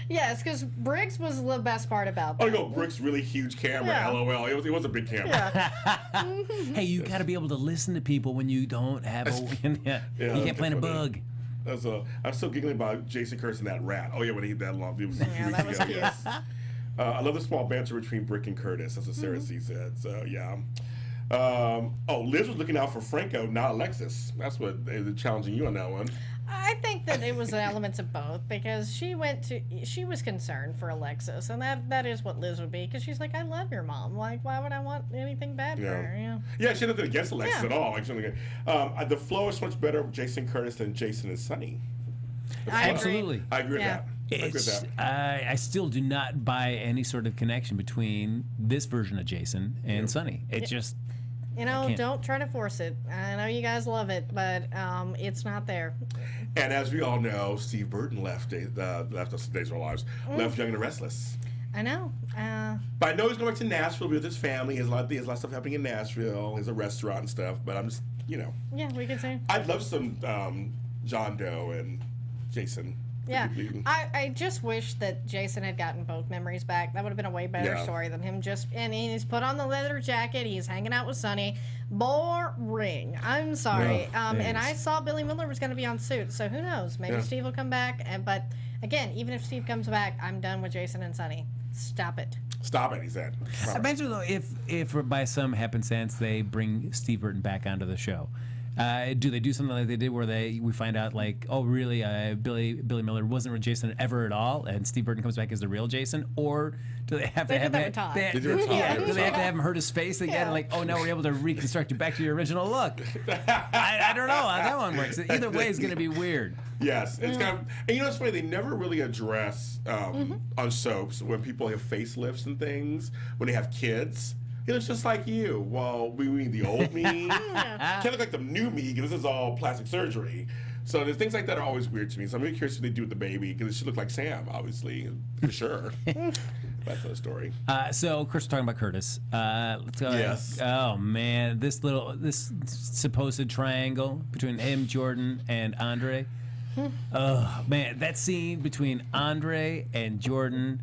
Yes, because Briggs was the best part about that. Oh, no, Briggs' really huge camera, LOL. It was a big camera. Yeah. Hey, you got to be able to listen to people when you don't have a you can't play a bug. I'm still giggling about Jason Curtis and that rat. Oh, yeah, when he hit that long. It was a few weeks that was ago. cute. Yes. I love the small banter between Brick and Curtis. That's what Sarah C said. So, yeah. Liz was looking out for Franco, not Alexis. That's what is challenging you on that one. I think that it was elements of both because she was concerned for Alexis, and that is what Liz would be because she's like, I love your mom. Like, why would I want anything bad for her? You know? Yeah, she had nothing against Alexis at all. Like, the flow is much better with Jason Curtis than Jason and Sonny. Absolutely. I agree with that. I still do not buy any sort of connection between this version of Jason and Sonny. It just... You know, don't try to force it. I know you guys love it, but it's not there. And as we all know, Steve Burton left us Days of Our Lives, left Young and the Restless. I know. But I know he's going back to Nashville with his family. He has a lot of stuff happening in Nashville. He has a restaurant and stuff. But I'm just, Yeah, we can say. I'd love some John Doe and Jason. Yeah, I just wish that Jason had gotten both memories back. That would have been a way better story than him and he's put on the leather jacket. He's hanging out with Sonny. Boring. I'm sorry. And I saw Billy Miller was going to be on Suits, so who knows? Maybe Steve will come back. But again, even if Steve comes back, I'm done with Jason and Sonny. Stop it. Stop it, he said. Imagine though if by some happenstance they bring Steve Burton back onto the show. Do they do something like they did where we find out like, oh really, Billy Miller wasn't with Jason ever at all, and Steve Burton comes back as the real Jason, or do they have to have him? Do they have to have him hurt his face again? Like, oh, now we're able to reconstruct you back to your original look. I don't know how that one works. Either way is going to be weird. Yes, it's kind of, and you know what's funny? They never really address on soaps when people have facelifts and things when they have kids. He looks just like you. Well, we mean the old me. Can't look like the new me because this is all plastic surgery. So there's things like that are always weird to me. So I'm really curious what they do with the baby because it should look like Sam, obviously, for sure. That's the story. So, of course, we're talking about Curtis. Let's go. Yes. Oh man, this supposed triangle between him, Jordan, and Andre. Oh man, that scene between Andre and Jordan.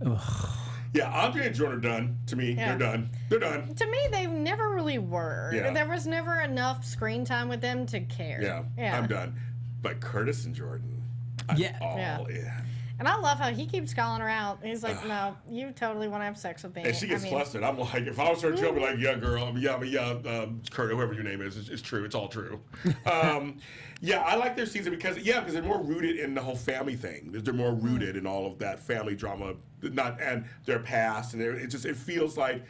Ugh. Yeah, Andre and Jordan are done. To me, they're done. They're done. To me, they never really were. Yeah. There was never enough screen time with them to care. Yeah, I'm done. But Curtis and Jordan, I'm all in. And I love how he keeps calling her out. He's like, no, you totally want to have sex with me. And she gets flustered. I'm like, if I was her too, I'd be like, yeah, girl. Kurt, whoever your name is, it's true. It's all true. Yeah, I like their season because they're more rooted in the whole family thing. They're more rooted in all of that family drama, and their past, and it feels like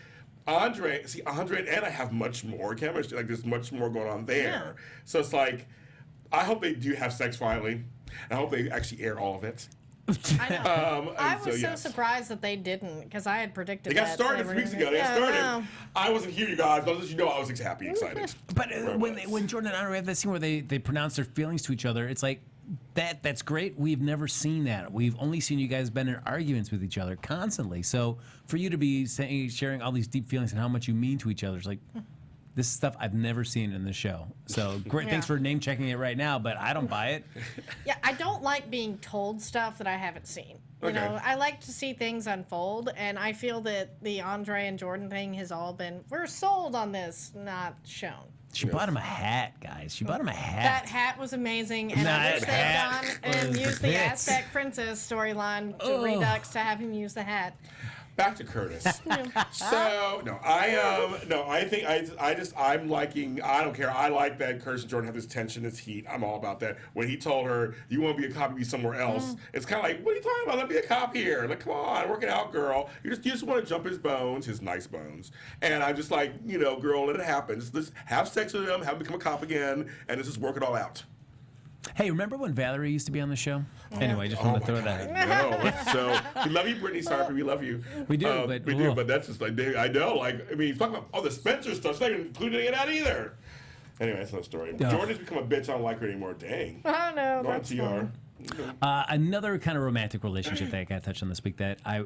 Andre and Anna have much more chemistry. Like there's much more going on there. Yeah. So it's like, I hope they do have sex finally. I hope they actually air all of it. I know. I was so surprised that they didn't because I had predicted they got started 3 weeks ago. They got started. I wasn't here, you guys, but I'll let you know I was happy, excited. But when Jordan and Andre have that scene where they pronounce their feelings to each other, it's like that's great. We've never seen that. We've only seen you guys been in arguments with each other constantly. So for you to be sharing all these deep feelings and how much you mean to each other, it's like. This is stuff I've never seen in the show. So great, thanks for name checking it right now, but I don't buy it. Yeah, I don't like being told stuff that I haven't seen. You know, I like to see things unfold, and I feel that the Andre and Jordan thing has all been, we're sold on this, not shown. She bought him a hat, guys. She bought him a hat. That hat was amazing, and I wish they'd gone and used the Aztec Princess storyline to Redux to have him use the hat. Back to Curtis. So I'm liking. I don't care. I like that Curtis and Jordan have this tension, this heat. I'm all about that. When he told her, "You want to be a cop, be somewhere else," it's kind of like, "What are you talking about? Let me be a cop here. Like, come on, work it out, girl. You just want to jump his bones, his nice bones." And I'm just like, girl, let it happen. Just have sex with him, have him become a cop again, and let's just work it all out. Hey, remember when Valerie used to be on the show? Anyway, just want to throw that out. No, so we love you, Brittany. Sorry, we love you. We do, but that's just like I know. Like, I mean, talking about all the Spencer stuff, it's not even including it out either. Anyway, that's no story. Jordan's become a bitch. I don't like her anymore. Dang. Oh no, Go on, that's TR. fine. Another kind of romantic relationship that I got touched on this week that I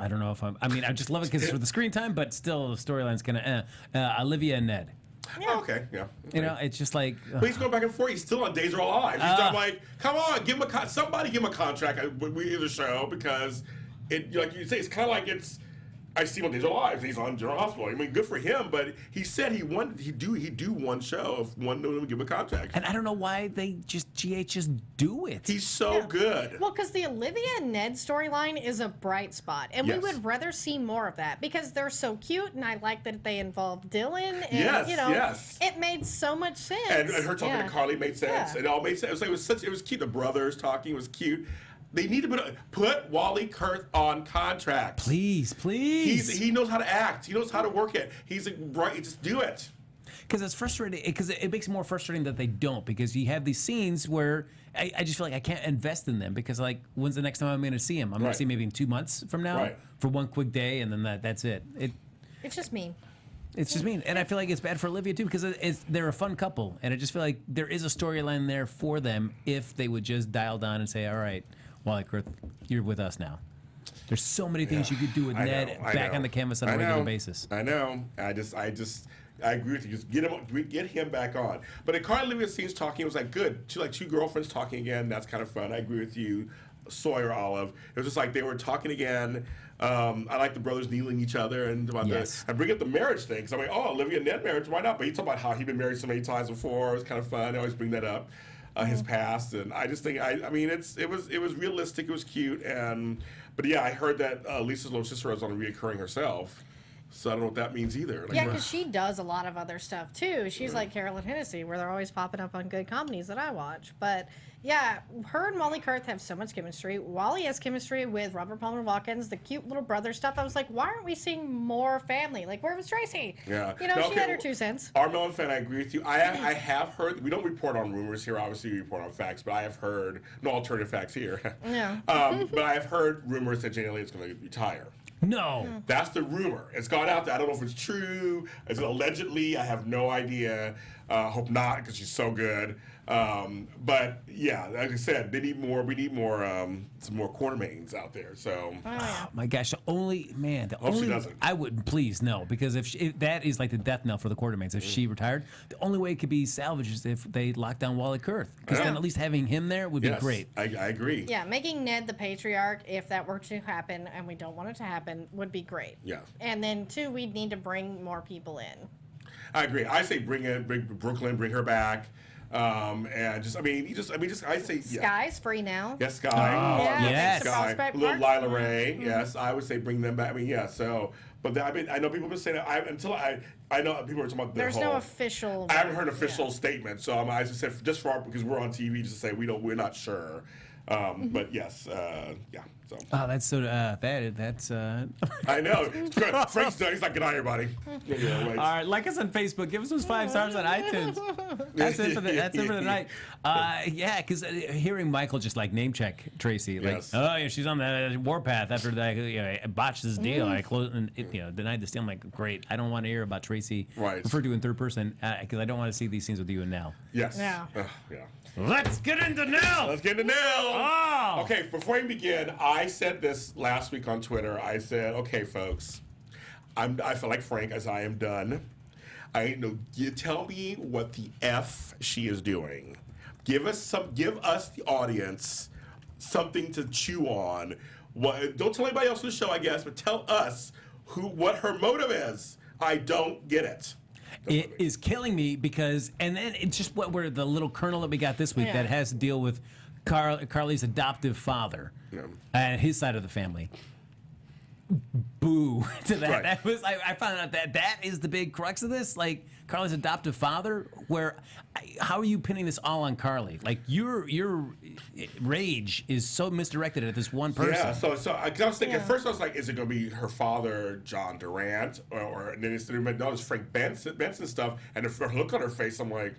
don't know if I just love it because it's for the screen time, but still the storyline's kind of Olivia and Ned. Yeah. Okay, yeah. Okay. You know, it's just like. But he's going back and forth. He's still on Days Are Alive. He's not like, come on, give him somebody give him a contract with the show because it, like you say, it's kind of like it's. I see him on Days Are Alive. He's on General Hospital. I mean, good for him. But he said he do one show if one of them give him a contract. And I don't know why they GH just do it. He's so good. Well, because the Olivia and Ned storyline is a bright spot, and we would rather see more of that because they're so cute, and I like that they involved Dylan. And, you know, it made so much sense. And her talking to Carly made sense. Yeah. It all made sense. It was cute. The brothers talking was cute. They need to put Wally Kurth on contract. Please. He knows how to act. He knows how to work it. He's right. Just do it. Because it's frustrating. Because it makes it more frustrating that they don't. Because you have these scenes where I just feel like I can't invest in them. Because like, when's the next time I'm going to see him? I'm going to see him maybe in 2 months from now for one quick day, and then that's it. It's just mean. It's just mean, and I feel like it's bad for Olivia too because they're a fun couple, and I just feel like there is a storyline there for them if they would just dial down and say, "All right, Wally Kurth, you're with us now." There's so many things you could do with Ned back on the canvas on a regular basis. I know. I agree with you. Just get him back on. But in Carly Olivia's scenes talking, it was like good. Two girlfriends talking again. That's kind of fun. I agree with you. Sawyer Olive. It was just like they were talking again. I like the brothers needling each other and about this. I bring up the marriage thing because I'm like, oh, Olivia and Ned marriage, why not? But he talked about how he'd been married so many times before. It was kind of fun. I always bring that up. His past, and I just think I mean it was realistic, it was cute, but yeah, I heard that Lisa's little sister was on reoccurring herself, so I don't know what that means either. Like, yeah, because she does a lot of other stuff too. She's like Carolyn Hennessy, where they're always popping up on good comedies that I watch. But yeah, her and Wally Kurth have so much chemistry. Wally has chemistry with Robert Palmer Watkins, the cute little brother stuff. I was like, why aren't we seeing more family? Like, where was Tracy? Yeah, you know, she had her 2 cents. Our Melon fan, I agree with you. I have heard. We don't report on rumors here. Obviously, we report on facts. But I have heard no alternative facts here. Yeah. But I have heard rumors that Jane Elliott's going to retire. No. That's the rumor. It's gone out there. I don't know if it's true. It's allegedly. I have no idea. Hope not, because she's so good. But yeah, like I said, we need more some more Quartermaines out there. So oh my gosh, the only she doesn't. I would please no, because if that is like the death knell for the Quartermaines. If she retired, the only way it could be salvaged is if they lock down Wally Kurth, because then at least having him there would be great. I agree. Yeah, making Ned the patriarch, if that were to happen, and we don't want it to happen, would be great. Yeah. And then 2, we'd need to bring more people in. I agree. I say bring Brooklyn, bring her back. And I say Sky's free now. Yes, Sky. Oh, yes. Sky. Little Lila Ray. Yes, I would say bring them back. I mean, yeah. So, but I know people have been saying that. I know people are talking about. There's no official. I haven't heard an official statement, so I just said just because we're on TV, just to say we're not sure. But yes, yeah. So. Oh, that's so. That's. I know. Frank's done. He's like, get out here, buddy. Yeah, all right, like us on Facebook. Give us those 5 stars on iTunes. That's it for the night. Yeah, because hearing Michael just like name check Tracy, like, oh yeah, she's on the warpath after that botched this deal. I closed and denied this deal. I'm like, great. I don't want to hear about Tracy referred to in third person because I don't want to see these scenes with you and Nell. Yes. Yeah. Yeah. Let's get into Nell. Oh. Okay, before we begin, I said this last week on Twitter. I said, okay, folks, I feel like Frank, as I am done. You tell me what the F she is doing. Give us the audience something to chew on. Don't tell anybody else on the show, I guess, but tell us what her motive is. I don't get it. It is killing me because, and then it's just where the little kernel that we got this week that has to deal with Carly's adoptive father and his side of the family. Boo to that. Right. That was I found out that is the big crux of this. Like Carly's adoptive father. How are you pinning this all on Carly? Like your rage is so misdirected at this one person. Yeah. So I was thinking at first I was like, is it going to be her father, John Durant, or and then it's Frank Benson stuff? And the look on her face, I'm like,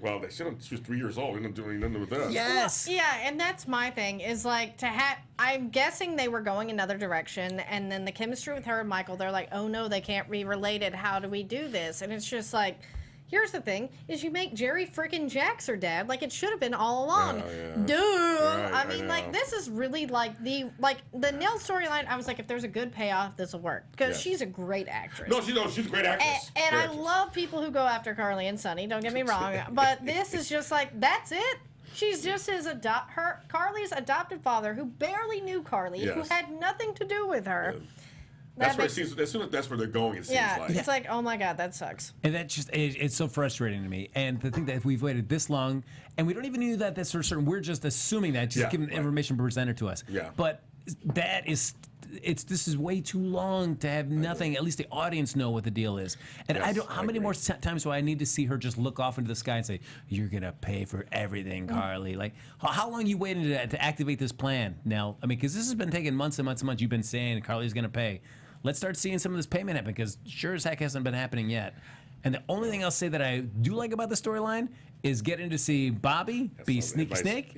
Well, they shouldn't. She was 3 years old. They didn't do nothing with this. Yes. Well, yeah, and that's my thing is like to have. I'm guessing they were going another direction, and then the chemistry with her and Michael, they're like, oh no, they can't be related. How do we do this? And it's just like, here's the thing: is you make Jerry freaking Jax her dad, like it should have been all along. Duh. Right, I mean, like this is really like the Nell storyline. I was like, if there's a good payoff, this will work because she's a great actress. No, she's a great actress. And I love people who go after Carly and Sonny. Don't get me wrong, but this is just like that's it. She's just Carly's adopted father, who barely knew Carly, who had nothing to do with her. Yeah. That's where it seems. As soon as that's where they're going, it seems like. It's like, oh my God, that sucks. And that just it's so frustrating to me. And to think that if we've waited this long, and we don't even know that that's for certain, we're just assuming that, just giving information presented to us. Yeah. But that is. This is way too long to have nothing. At least the audience know what the deal is. And I don't. How many more times do I need to see her just look off into the sky and say, "You're gonna pay for everything, Carly"? Like, how long you waiting to activate this plan, Nell? I mean, because this has been taking months and months and months. You've been saying Carly's gonna pay. Let's start seeing some of this payment happen because sure as heck hasn't been happening yet. And the only thing I'll say that I do like about the storyline is getting to see Bobby be Sneaky Snake,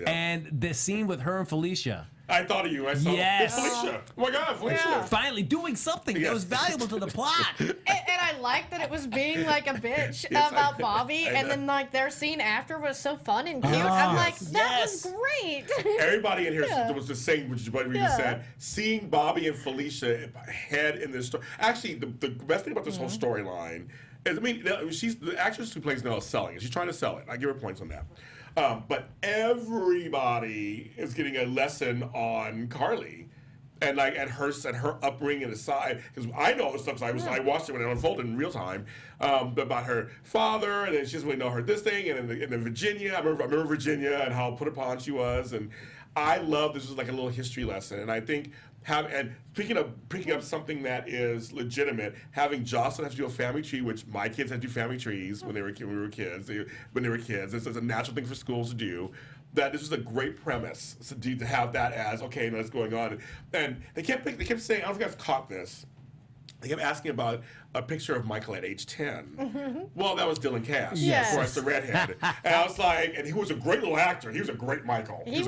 and the scene with her and Felicia. I thought of you. I saw Felicia. Oh my God, Felicia. Yeah. Finally doing something that was valuable to the plot. And I like that it was being like a bitch about Bobby, and then like their scene after was so fun and cute. I'm like, that was great. Everybody in here was the same, which is what you just said. Seeing Bobby and Felicia head in this story. Actually, the best thing about this whole storyline is, I mean, she's the actress who plays Nell is selling it. She's trying to sell it. I give her points on that. But everybody is getting a lesson on Carly, and like at her upbringing and aside, because I know all this stuff. Cause I watched it when it unfolded in real time about her father, and then she doesn't really know her this thing, and then Virginia. I remember Virginia and how put upon she was, and I love this was like a little history lesson, and I think. Picking up something that is legitimate, having Jocelyn have to do a family tree, which my kids had to do family trees when we were kids. This is a natural thing for schools to do. That this is a great premise to have that as okay, what's going on, and they kept saying, I don't know if you guys caught this. They kept asking about a picture of Michael at age 10. Well, that was Dylan Cash, of course, the redhead. And I was like, and he was a great little actor. He was a great Michael. He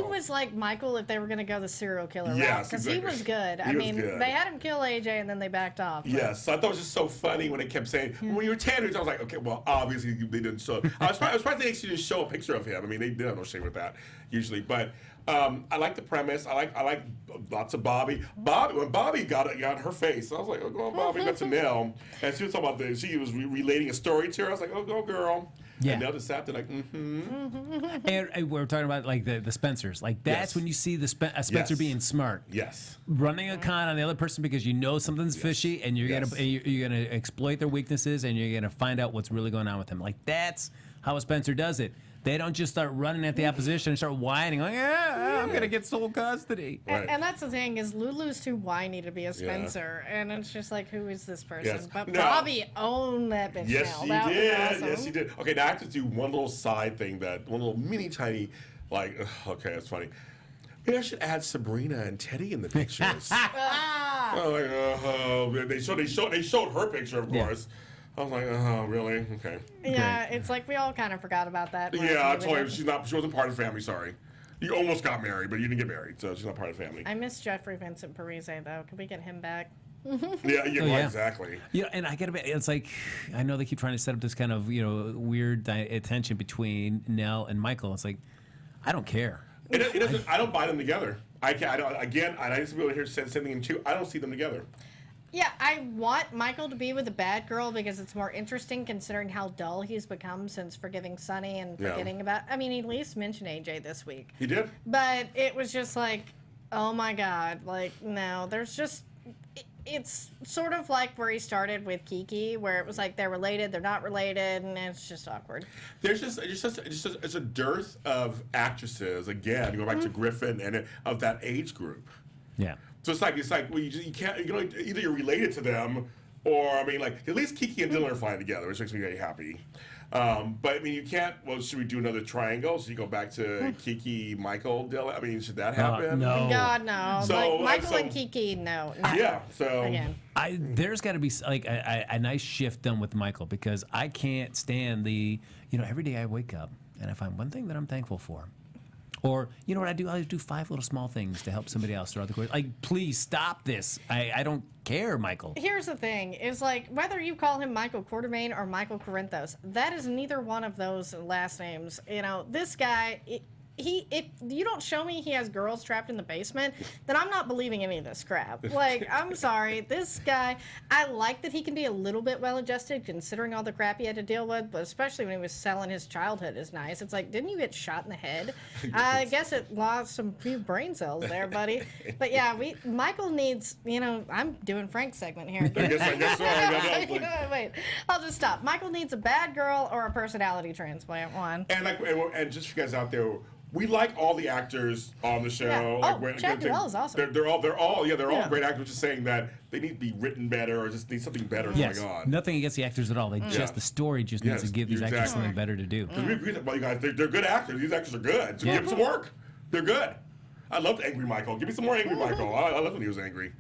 was like Michael if they were going to go the serial killer route, because he was good. I mean, they had him kill AJ and then they backed off. But. Yes, so I thought it was just so funny when they kept saying, when you were 10, I was like, okay, well, obviously they didn't show. I was surprised they actually didn't show a picture of him. I mean, they did have no shame with that usually, but. I like the premise. I like lots of Bobby. When Bobby got her face, I was like, "Oh, go on, Bobby." Got to Nell, and she was talking about she was relating a story to her. I was like, "Oh, go girl." Yeah. And Nell just sat there like, And we were talking about like the Spencers. Like that's when you see Spencer being smart. Yes. Running a con on the other person because you know something's fishy, and you're gonna exploit their weaknesses, and you're gonna find out what's really going on with them. Like that's how a Spencer does it. They don't just start running at the opposition and start whining like, I'm going to get sole custody. And that's the thing is Lulu's too whiny to be a Spencer. And it's just like, who is this person? Yes. But Bobby owned that bitch. Yes, now. she That did. was awesome. Yes, she did. Okay, now I have to do one little side thing one little mini tiny, like, okay, that's funny. Maybe I should add Sabrina and Teddy in the pictures. They showed her picture, of course. I was like, oh, really? Okay. Yeah, it's like we all kind of forgot about that. Yeah, I told you she wasn't part of the family. Sorry, you almost got married, but you didn't get married, so she's not part of the family. I miss Jeffrey Vincent Parise though. Can we get him back? Yeah, exactly. Yeah, and I gotta be. It's like I know they keep trying to set up this kind of weird tension between Nell and Michael. It's like I don't care. It doesn't. I don't buy them together. I don't. Again, I used to be able to hear something in two. I don't see them together. Yeah, I want Michael to be with a bad girl because it's more interesting considering how dull he's become since forgiving Sonny and forgetting about... I mean, he at least mentioned AJ this week. He did? But it was just like, oh my God. Like, no, there's just... It's sort of like where he started with Kiki, where it was like they're related, they're not related, and it's just awkward. There's just it's a dearth of actresses, again, going back to Griffin, and of that age group. Yeah. So it's like well, you can't either you're related to them or I mean like at least Kiki and Dylan are fine together, which makes me very happy. But I mean, you can't. Well, should we do another triangle? So you go back to Kiki, Michael, Dylan. I mean, should that happen? No. God, no. So, like Michael and Kiki, no. Yeah. So Again. There's got to be like a nice shift done with Michael, because I can't stand every day I wake up and I find one thing that I'm thankful for. Or, you know what I do? I do 5 little small things to help somebody else throughout the course. Like, please stop this. I don't care, Michael. Here's the thing, is like, whether you call him Michael Quartermaine or Michael Corinthos, that is neither one of those last names. You know, this guy, if you don't show me he has girls trapped in the basement, then I'm not believing any of this crap. Like, I'm sorry. This guy, I like that he can be a little bit well-adjusted considering all the crap he had to deal with, but especially when he was selling his childhood is nice. It's like, didn't you get shot in the head? I guess it lost some few brain cells there, buddy. But yeah, Michael needs, I'm doing Frank's segment here. I guess so. Wait, I'll just stop. Michael needs a bad girl or a personality transplant, one. And just for you guys out there, we like all the actors on the show. Yeah. Chad Duell is awesome. They're all great actors. Just saying that they need to be written better or just need something better Yes. going on. Nothing against the actors at all. They just the story just needs to give these actors something better to do. Because we agree that, well, you guys, they're good actors. These actors are good. So give them some work. They're good. I loved Angry Michael. Give me some more Angry Michael. I loved when he was angry.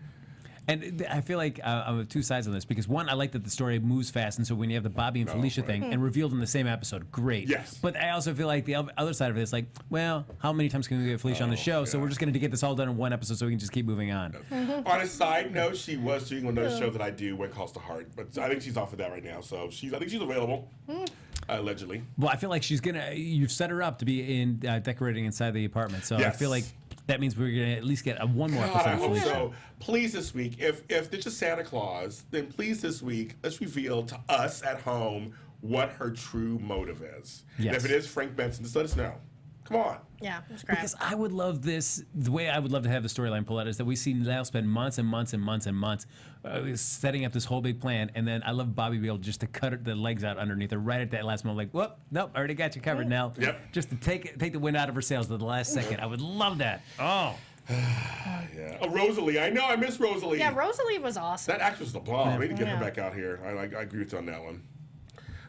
And I feel like I'm of two sides on this, because one, I like that the story moves fast, and so when you have the Bobby and Felicia thing and revealed in the same episode, great. Yes. But I also feel like the other side of it is like, well, how many times can we get Felicia on the show? So we're just going to get this all done in one episode so we can just keep moving on. On a side note, she was doing another show that I do, When Calls to Heart, but I think she's off of that right now. So I think she's available, allegedly. Well, I feel like you've set her up to be in decorating inside the apartment. So I feel like that means we're going to at least get one more episode. I of hope Felicia. so. Please this week, if it's just Santa Claus, then please this week, let's reveal to us at home what her true motive is. Yes. And if it is Frank Benson, just let us know. Come on. Yeah, it's great. Because I would love this, the way I would love to have the storyline pull out is that we see Nell spend months and months and months and months setting up this whole big plan, and then I love Bobby be able just to cut the legs out underneath her right at that last moment, like, whoop, nope, I already got you covered, Nell. Yep. Just to take the wind out of her sails at the last second. I would love that. Oh. Yeah. Oh, Rosalie. I know. I miss Rosalie. Yeah, Rosalie was awesome. That actress is the bomb. We need to get her back out here. I agree with you on that one.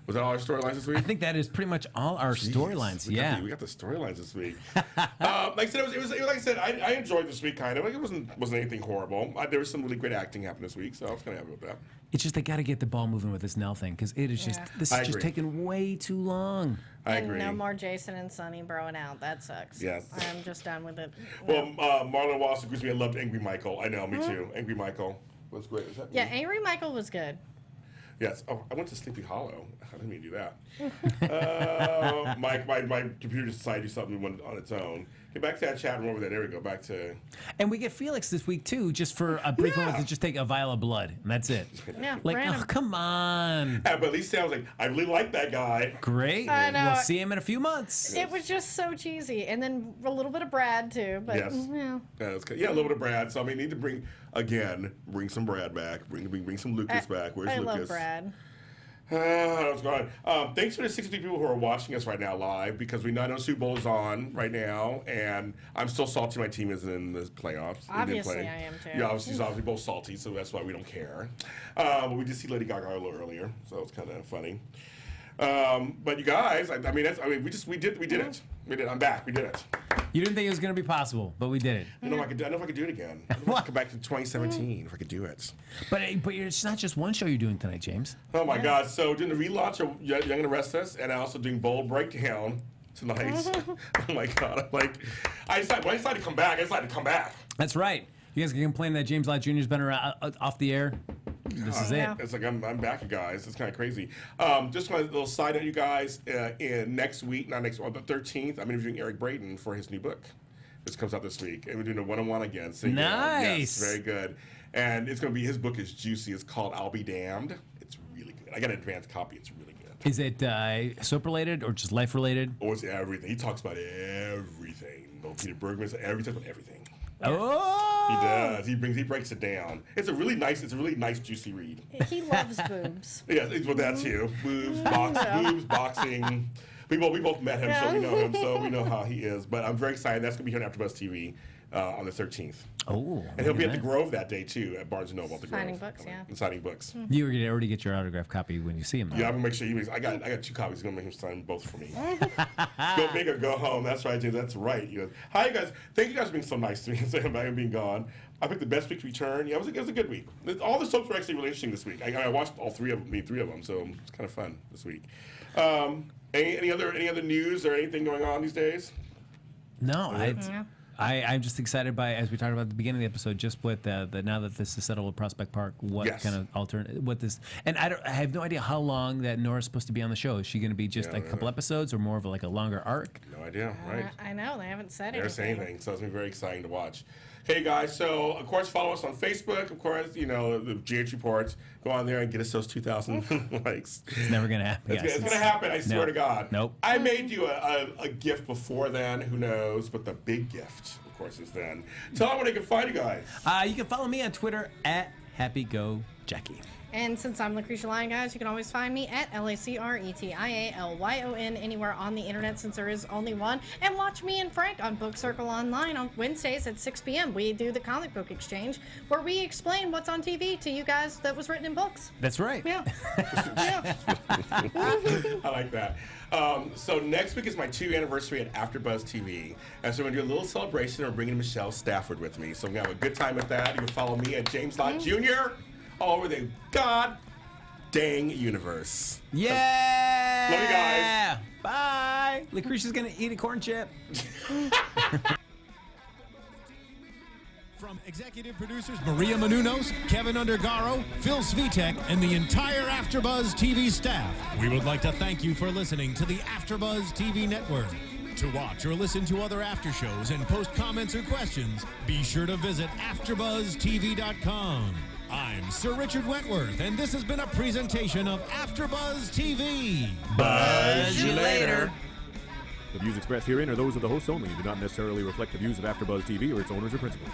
Was that all our storylines this week? I think that is pretty much all our storylines. We got the storylines this week. Like I said, it was like I said, I enjoyed this week kind of. Like, it wasn't anything horrible. There was some really great acting happening this week, so I was kind of happy with that. It's just they got to get the ball moving with this Nell thing, because it is this is just taking way too long. I agree. No more Jason and Sonny broing out. That sucks. Yes. I'm just done with it. Well, Marlon Wallace agrees with me. I loved Angry Michael. I know, me too. Angry Michael was great. Is that Yeah, me? Angry Michael was good. Yes. Oh, I went to Sleepy Hollow. I didn't mean to do that. My computer decided to do something on its own. Get back to that chat room over there. There we go. Back to. And we get Felix this week too, just for a brief moment to just take a vial of blood, and that's it. Yeah, Like, random. oh, come on. Yeah, but at least sounds like I really like that guy. Great. I know. We'll see him in a few months. It was just so cheesy, and then a little bit of Brad too. But Yes. yeah. Yeah, a little bit of Brad. So I mean, need to bring some Brad back. Bring some Lucas back. Where's I Lucas? love Brad. What's going on? Thanks for the 63 people who are watching us right now live, because we know Super Bowl is on right now, and I'm still salty my team isn't in the playoffs. Obviously, I am too. Yeah, obviously both salty, so that's why we don't care. But we did see Lady Gaga a little earlier, so it's kind of funny. But you guys, we did it. We did. I'm back. We did it. You didn't think it was going to be possible, but we did it. I don't know if I could do it again. I don't know if I could come back to 2017 if I could do it. But it's not just one show you're doing tonight, James. Oh my God! So doing the relaunch of Young and the Restless, and also doing Bold Breakdown tonight. Oh my God! When I decided to come back, That's right. You guys can complain that James Lott Jr.'s been around, off the air. This is it. It's like I'm back, you guys. It's kind of crazy. Just a little side note, you guys. In next week, on the 13th, I'm interviewing Eric Braden for his new book. This comes out this week, and we're doing a one-on-one again. So, nice. Yes, very good. And it's going to be, his book is juicy. It's called I'll Be Damned. It's really good. I got an advanced copy. It's really good. Is it soap related or just life related? Oh, it's everything. He talks about everything. No, Peter Bergman talks about everything. Oh, He does. He breaks it down. It's a really nice juicy read. He loves boobs. Yeah, well, that too. Boobs, boxing. We both met him, so we know him, so we know how he is. But I'm very excited. That's gonna be here on AfterBuzz TV on the 13th. Oh, And he'll be at the Grove that day, too, at Barnes & Noble at the Signing Grove. books, yeah. And signing books. You were gonna already get your autograph copy when you see him. Though. Yeah, I'm going to make sure he makes... I got 2 copies. I'm going to make him sign both for me. Go big or go home. That's right, James. That's right. You know, hi, you guys. Thank you guys for being so nice to me and saying about him being gone. I picked the best week to return. Yeah, it was a good week. All the soaps were actually really interesting this week. I watched all 3 of them, so it's kind of fun this week. Any other news or anything going on these days? No, I'm just excited by, as we talked about at the beginning of the episode, just with the now that this is settled at Prospect Park, what kind of alternate, what this, and I have no idea how long that Nora's supposed to be on the show. Is she going to be just like a couple episodes or more of like a longer arc? No idea, right? I know, they haven't said They're anything. saying anything, so it's been very exciting to watch. Hey guys, so of course follow us on Facebook. Of course, you know the GH Reports. Go on there and get us those 2,000 likes. It's never gonna happen. It's gonna happen. I swear to God. Nope. I made you a gift before then. Who knows? But the big gift, of course, is then. Tell them where they can find you guys. You can follow me on Twitter at HappyGoJackie. And since I'm Lacretia Lyon, guys, you can always find me at LacretiaLyon anywhere on the internet, since there is only one. And watch me and Frank on Book Circle Online on Wednesdays at 6 p.m. We do the comic book exchange, where we explain what's on TV to you guys that was written in books. That's right. Yeah. Yeah. I like that. So next week is my 2nd anniversary at AFTERBUZZ TV. And so we're going to do a little celebration. We're bringing Michelle Stafford with me. So I'm going to have a good time with that. You can follow me at James Lott Jr. all over the god dang universe. Yeah. Love you guys. Bye. Lucretia's going to eat a corn chip. From executive producers Maria Menounos, Kevin Undergaro, Phil Svitek, and the entire AfterBuzz TV staff, we would like to thank you for listening to the AfterBuzz TV network. To watch or listen to other after shows and post comments or questions, be sure to visit AfterBuzzTV.com. I'm Sir Richard Wentworth, and this has been a presentation of AfterBuzz TV. Buzz you later. The views expressed herein are those of the hosts only and do not necessarily reflect the views of AfterBuzz TV or its owners or principals.